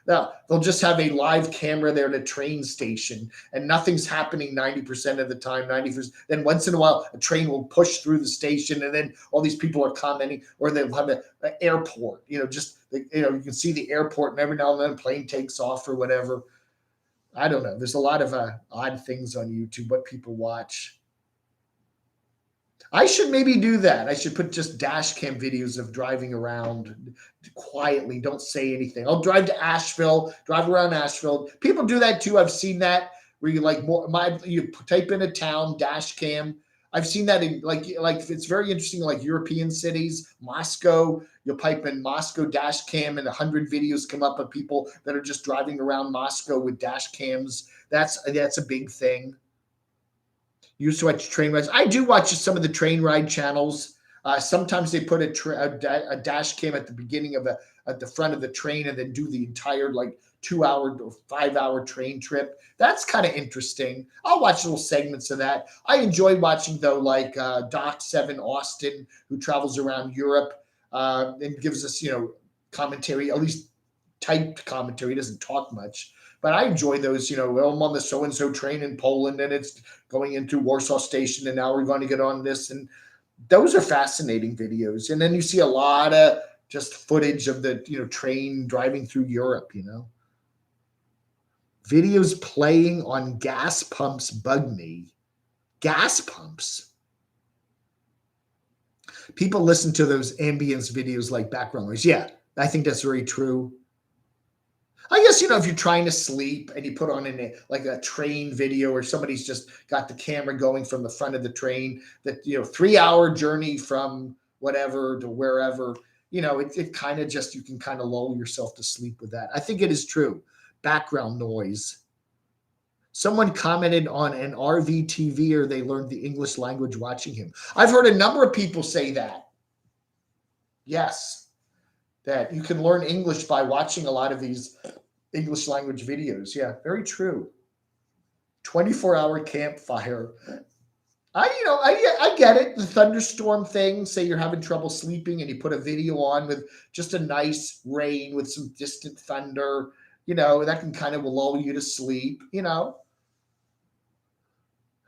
Now, they'll just have a live camera there at a train station, and nothing's happening 90% of the time, 90%. Then once in a while, a train will push through the station, and then all these people are commenting, or they'll have an airport, you can see the airport, and every now and then a plane takes off or whatever. I don't know. There's a lot of odd things on YouTube, what people watch. I should maybe do that. I should put just dash cam videos of driving around quietly. Don't say anything. I'll drive around Asheville. People do that too. I've seen that where you type in a town, dash cam. I've seen that in like it's very interesting, like European cities, Moscow. You'll pipe in Moscow dash cam, and 100 videos come up of people that are just driving around Moscow with dash cams. That's a big thing. You used to watch train rides. I do watch some of the train ride channels. Sometimes they put a dash cam at the beginning at the front of the train, and then do the entire 2-hour or 5-hour train trip. That's kind of interesting. I'll watch little segments of that. I enjoy watching though, like Doc 7 Austin, who travels around Europe and gives us commentary, at least typed commentary. He doesn't talk much. But I enjoy those, I'm on the so-and-so train in Poland, and it's going into Warsaw Station, and now we're going to get on this. And those are fascinating videos. And then you see a lot of just footage of the, train driving through Europe, Videos playing on gas pumps bug me. Gas pumps. People listen to those ambience videos like background noise. Yeah, I think that's very true. I guess, if you're trying to sleep and you put on a train video, or somebody's just got the camera going from the front of the train, that, 3-hour journey from whatever to wherever, it kind of just, you can kind of lull yourself to sleep with that. I think it is true. Background noise. Someone commented on an RV TV, or they learned the English language watching him. I've heard a number of people say that. Yes. That you can learn English by watching a lot of these English language videos. Yeah, very true. 24-hour campfire. I get it. The thunderstorm thing, say you're having trouble sleeping and you put a video on with just a nice rain with some distant thunder, that can kind of lull you to sleep,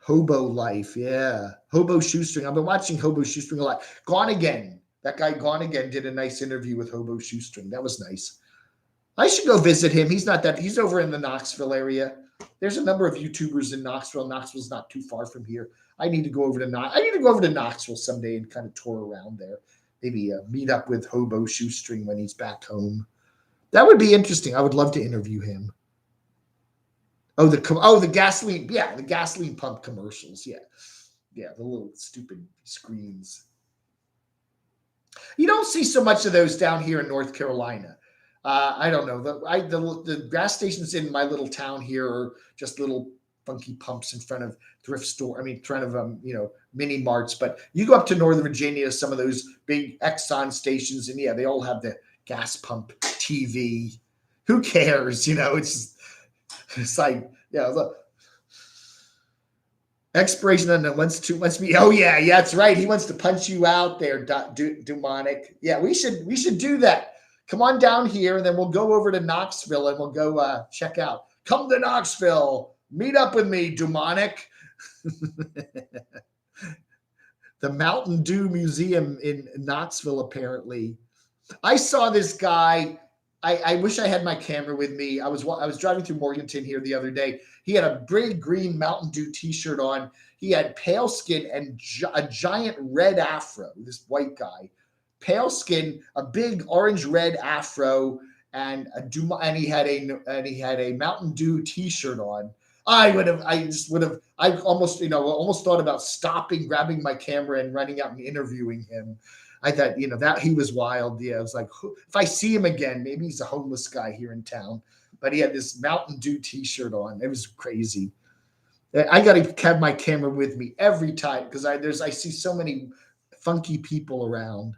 Hobo life. Yeah. Hobo Shoestring. I've been watching Hobo Shoestring a lot. Gone Again. That guy Gone Again did a nice interview with Hobo Shoestring. That was nice. I should go visit him. He's over in the Knoxville area. There's a number of YouTubers in Knoxville. Knoxville's not too far from here. I need to go over to Knoxville someday and kind of tour around there. Maybe meet up with Hobo Shoestring when he's back home. That would be interesting. I would love to interview him. The gasoline, yeah, the gasoline pump commercials, yeah, the little stupid screens. You don't see so much of those down here in North Carolina. I don't know. The gas stations in my little town here are just little funky pumps in front of thrift store. I mean, in front of mini marts. But you go up to Northern Virginia, some of those big Exxon stations, and yeah, they all have the gas pump TV. Who cares? It's like, yeah, look. Expiration on that wants me. Oh yeah, that's right. He wants to punch you out there, demonic. Yeah, we should do that. Come on down here, and then we'll go over to Knoxville, and we'll go check out. Come to Knoxville. Meet up with me, demonic. The Mountain Dew Museum in Knoxville, apparently. I saw this guy. I wish I had my camera with me. I was driving through Morganton here the other day. He had a big green Mountain Dew T-shirt on. He had pale skin and a giant red afro. This white guy, pale skin, a big orange-red afro, and he had a Mountain Dew T-shirt on. I almost thought about stopping, grabbing my camera, and running out and interviewing him. I thought, that he was wild. Yeah, I was like, if I see him again, maybe he's a homeless guy here in town. But he had this Mountain Dew T-shirt on. It was crazy. I got to have my camera with me every time because I see so many funky people around.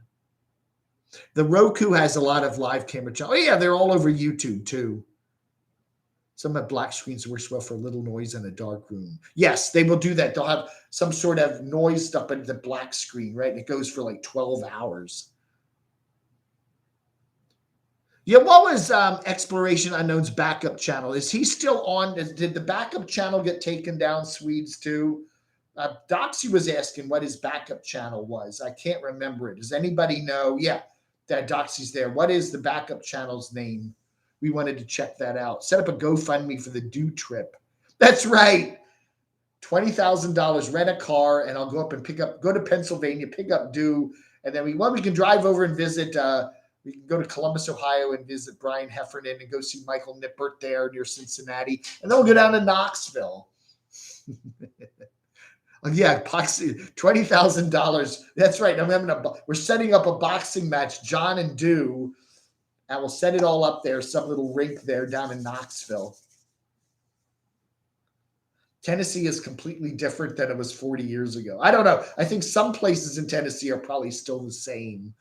The Roku has a lot of live camera channels. Oh yeah, they're all over YouTube too. Some have black screens that works well for a little noise in a dark room. Yes, they will do that. They'll have some sort of noise up in the black screen, right? And it goes for like 12 hours. Yeah, what was Exploration Unknown's backup channel? Is he still on? Did the backup channel get taken down, Swedes, too? Doxy was asking what his backup channel was. I can't remember it. Does anybody know? Yeah, that Doxy's there. What is the backup channel's name? We wanted to check that out. Set up a GoFundMe for the Dew trip. That's right. $20,000, rent a car, and I'll go up and go to Pennsylvania, pick up Dew, and then we can drive over and visit. We can go to Columbus, Ohio, and visit Brian Heffernan and go see Michael Nippert there near Cincinnati, and then we'll go down to Knoxville. Yeah, $20,000. That's right. We're setting up a boxing match, John and Dew. And we'll set it all up there, some little rink there down in Knoxville. Tennessee is completely different than it was 40 years ago. I don't know. I think some places in Tennessee are probably still the same.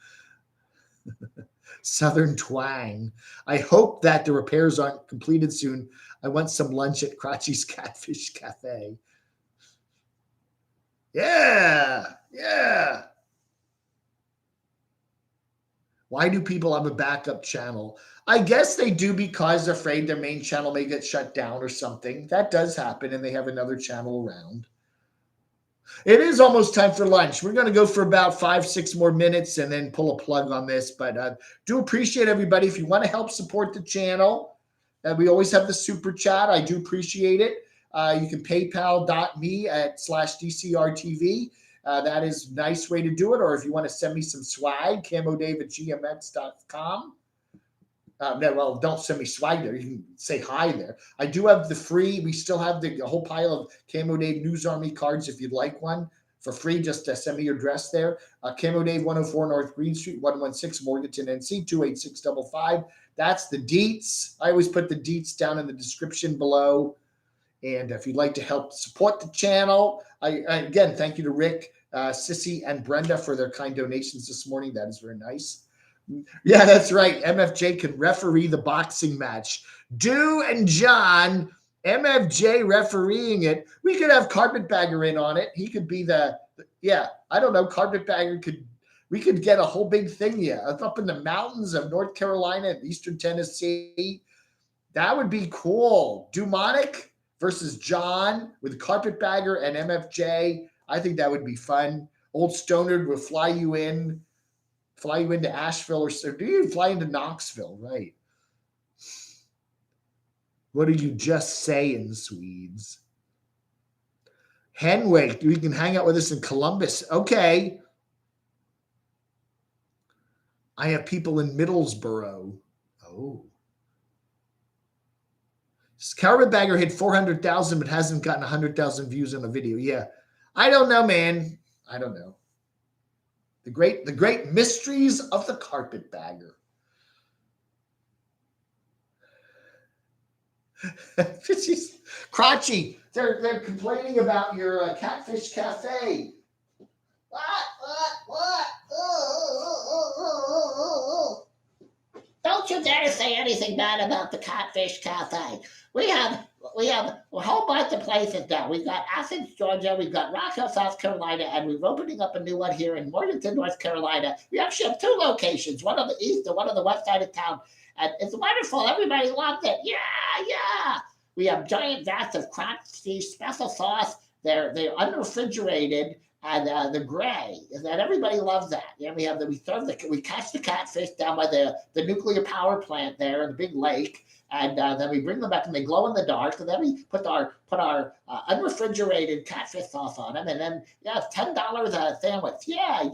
Southern twang. I hope that the repairs aren't completed soon. I want some lunch at Crotchy's Catfish Cafe. Yeah. Why do people have a backup channel? I guess they do because they're afraid their main channel may get shut down or something. That does happen, and they have another channel around. It is almost time for lunch. We're going to go for about 5-6 more minutes and then pull a plug on this. But do appreciate everybody. If you want to help support the channel, we always have the super chat. I do appreciate it. You can paypal.me/DCRTV. That is a nice way to do it. Or if you want to send me some swag, camodave@gmx.com. Don't send me swag there. You can say hi there. I do have we still have the whole pile of Camo Dave News Army cards if you'd like one for free. Just send me your address there. Camo Dave, 104 North Green Street, 116 Morganton, NC, 28655. That's the deets. I always put the deets down in the description below. And if you'd like to help support the channel, again, thank you to Rick, Sissy, and Brenda for their kind donations this morning. That is very nice. Yeah, that's right. MFJ can referee the boxing match. Dew and John, MFJ refereeing it. We could have Carpetbagger in on it. He could be I don't know. Carpetbagger we could get a whole big thing here. Up in the mountains of North Carolina and Eastern Tennessee. That would be cool. Demonic versus John with Carpetbagger and MFJ. I think that would be fun. Old Stoner will fly you into Asheville or do you fly into Knoxville? Right. What are you just saying, Swedes? Henwick, you can hang out with us in Columbus. Okay. I have people in Middlesboro. Oh. Carpetbagger hit 400,000 but hasn't gotten 100,000 views on a video. Yeah. I don't know, man. I don't know. The great mysteries of the Carpetbagger. Crotchy, they're complaining about your Catfish Cafe. What? Don't you dare say anything bad about the Catfish Cafe. We have a whole bunch of places now. We've got Athens, Georgia. We've got Rockville, South Carolina, and we're opening up a new one here in Morganton, North Carolina. We actually have 2 locations, one on the east and one on the west side of town. And it's wonderful. Everybody loves it. Yeah. We have giant vats of crunchy special sauce. They're unrefrigerated and they're gray. And everybody loves that. Yeah, we catch the catfish down by the nuclear power plant there in the big lake. And then we bring them back and they glow in the dark. And then we put our unrefrigerated catfish sauce on them. And then, it's $10 a sandwich. Yeah.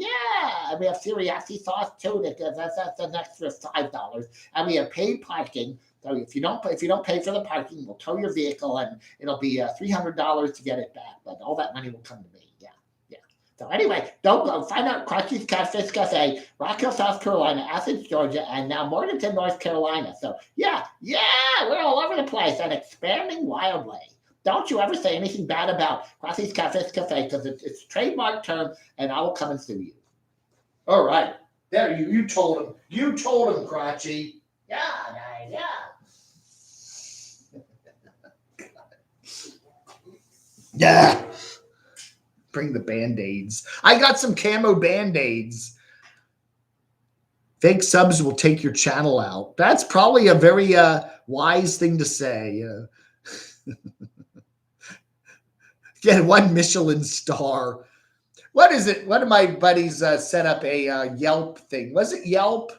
And we have teriyaki sauce too. That's an extra $5. And we have paid parking. So if you don't pay for the parking, we'll tow your vehicle and it'll be $300 to get it back. But all that money will come to me. Yeah. So anyway, don't go. Find out Crotchy's Catfish Cafe, Rockville, South Carolina, Athens, Georgia, and now Morganton, North Carolina. So yeah, we're all over the place and expanding wildly. Don't you ever say anything bad about Crotchy's Catfish Cafe because it's a trademark term, and I will come and sue you. All right, there you told him. You told him, Crotchy. Yeah. Yeah. Bring the Band-Aids. I got some Camo Band-Aids. Fake subs will take your channel out. That's probably a very wise thing to say. Get 1 Michelin star. What is it? One of my buddies set up a Yelp thing. Was it Yelp?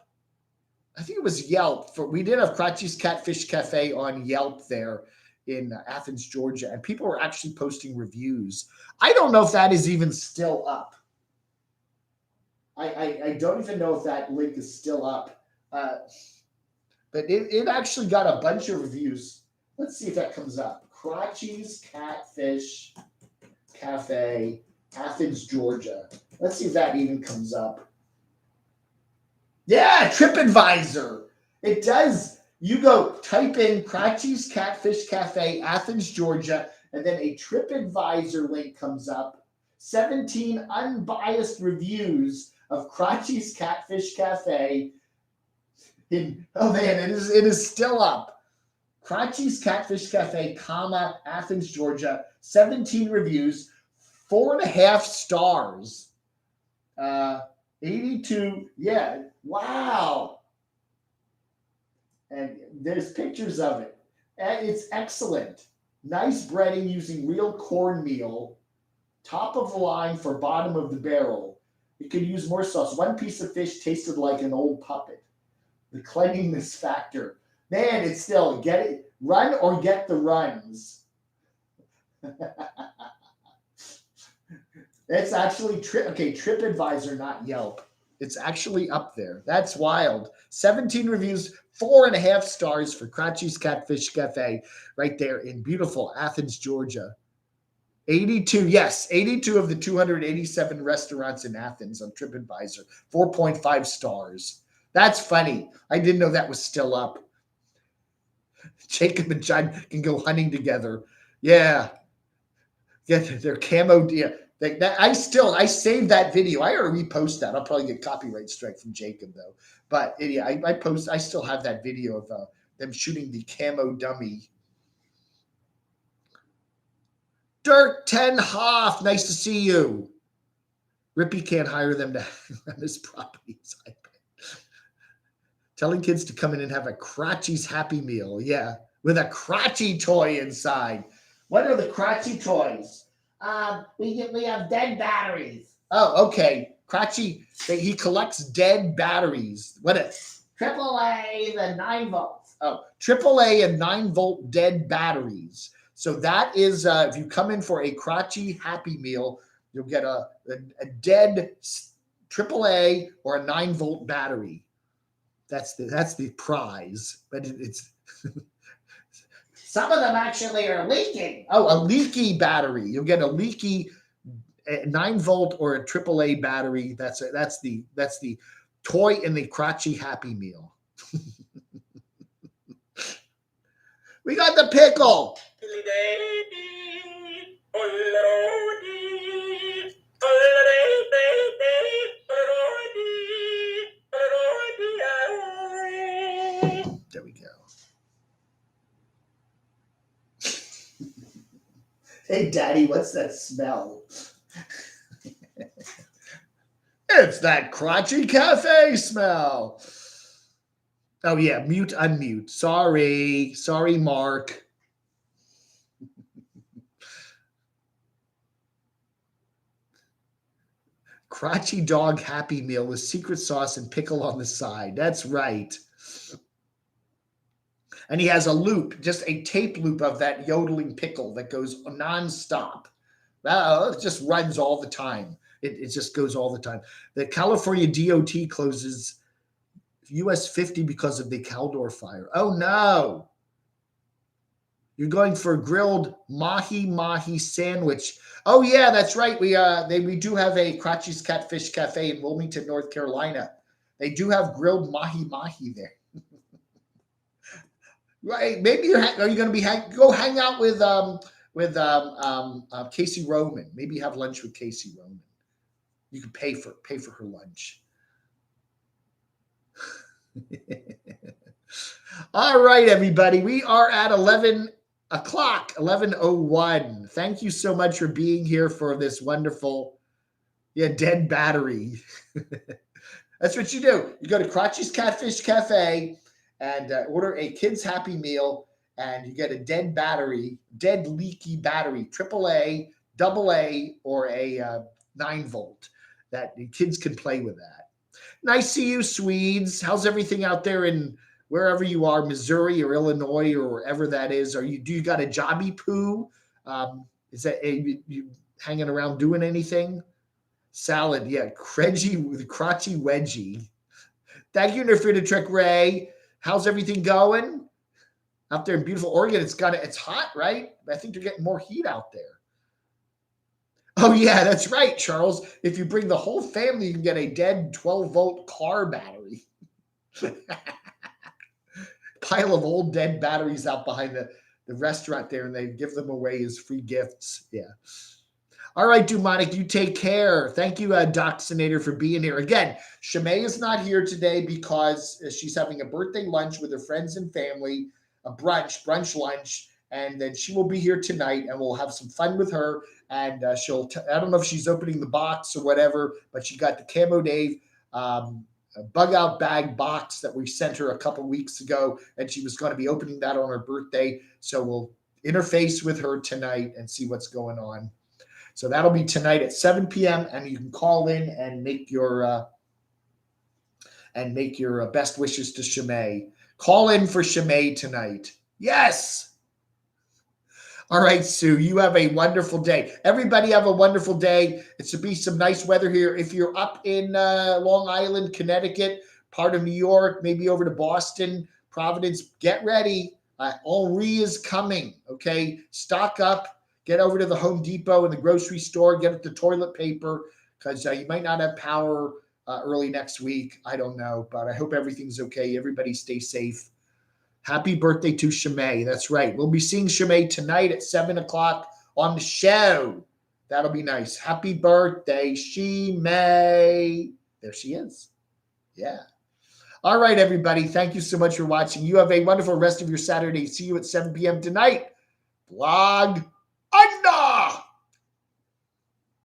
I think it was Yelp. We did have Crotchy's Catfish Cafe on Yelp there in Athens, Georgia, and people were actually posting reviews. I don't know if that is even still up. I don't even know if that link is still up. But it actually got a bunch of reviews. Let's see if that comes up. Crotchy's Catfish Cafe, Athens, Georgia. Let's see if that even comes up. Yeah, TripAdvisor. It does. You go type in Crotchy's Catfish Cafe, Athens, Georgia, and then a TripAdvisor link comes up. 17 unbiased reviews of Crotchy's Catfish Cafe. It is still up. Crotchy's Catfish Cafe, Athens, Georgia. 17 reviews, 4.5 stars. 82. Yeah. Wow. And there's pictures of it. And it's excellent. Nice breading using real cornmeal. Top of the line for bottom of the barrel. You could use more sauce. 1 piece of fish tasted like an old puppet. The cleanliness factor. Man, it's still get it. Run or get the runs. It's actually TripAdvisor, not Yelp. It's actually up there. That's wild. 17 reviews, 4.5 stars for Crotchy's Catfish Cafe right there in beautiful Athens, Georgia. 82 of the 287 restaurants in Athens on TripAdvisor. 4.5 stars. That's funny. I didn't know that was still up. Jacob and John can go hunting together. Yeah. Their camo. Yeah. I saved that video. I ought to repost that. I'll probably get copyright strike from Jacob though. But I still have that video of them shooting the camo dummy. Dirk Ten Hoff, nice to see you. Rippy can't hire them to run his properties. Telling kids to come in and have a Crotchy's Happy Meal. Yeah, with a Crotchy toy inside. What are the Crotchy toys? We have dead batteries. Oh, okay. Crotchy, he collects dead batteries. What is AAA, the 9 volts. AAA and 9-volt dead batteries. So that is, if you come in for a crotchy Happy Meal, you'll get a dead AAA or a 9-volt battery. That's the prize. But it's some of them actually are leaking. Oh, a leaky battery. You'll get a leaky 9-volt or a AAA battery. That's the toy in the crotchy Happy Meal. We got the pickle. There we go. Hey, Daddy, what's that smell? It's that crotchy cafe smell. Oh, yeah, mute, unmute. Sorry, Mark. Crotchy dog Happy Meal with secret sauce and pickle on the side. That's right. And he has a loop, just a tape loop of that yodeling pickle that goes nonstop. It just runs all the time. It just goes all the time. The California DOT closes US 50 because of the Caldor fire. Oh, no. You're going for a grilled mahi sandwich. Oh, yeah, that's right. We do have a Crotchy's Catfish Cafe in Wilmington, North Carolina. They do have grilled mahi there. Right? Maybe are you going to be go hang out with Casey Roman? Maybe have lunch with Casey Roman. You can pay for her lunch. All right, everybody. We are at 11 o'clock, 11:01. Thank you so much for being here for this wonderful, dead battery. That's what you do. You go to Crotchy's Catfish Cafe and order a kid's Happy Meal, and you get a dead leaky battery, AAA, AA, or a 9-volt. That the kids can play with that. Nice to see you, Swedes. How's everything out there in wherever you are, Missouri or Illinois or wherever that is? Do you got a jobby poo? Is that you hanging around doing anything? Salad, yeah, crotchy wedgie. Thank you, Nefrita Trick Ray. How's everything going out there in beautiful Oregon? It's hot, right? I think they're getting more heat out there. Oh, yeah, that's right, Charles. If you bring the whole family, you can get a dead 12-volt car battery. Pile of old dead batteries out behind the restaurant there, and they give them away as free gifts. Yeah. All right, Dumonic, you take care. Thank you, Doxinator, for being here. Again, Shemay is not here today because she's having a birthday lunch with her friends and family, a brunch lunch, and then she will be here tonight, and we'll have some fun with her. And I don't know if she's opening the box or whatever, but she got the Camo Dave bug out bag box that we sent her a couple weeks ago, and she was going to be opening that on her birthday. So we'll interface with her tonight and see what's going on. So that'll be tonight at 7 p.m. and you can call in and make your best wishes to Shemay. Call in for Shemay tonight. Yes. All right, Sue, you have a wonderful day. Everybody have a wonderful day. It's to be some nice weather here. If you're up in Long Island, Connecticut, part of New York, maybe over to Boston, Providence, get ready. Henri is coming, okay? Stock up. Get over to the Home Depot and the grocery store. Get the toilet paper because you might not have power early next week. I don't know, but I hope everything's okay. Everybody stay safe. Happy birthday to Shemay. That's right. We'll be seeing Shemay tonight at 7 o'clock on the show. That'll be nice. Happy birthday, Shemay. There she is. Yeah. All right, everybody. Thank you so much for watching. You have a wonderful rest of your Saturday. See you at 7 p.m. tonight. Blog.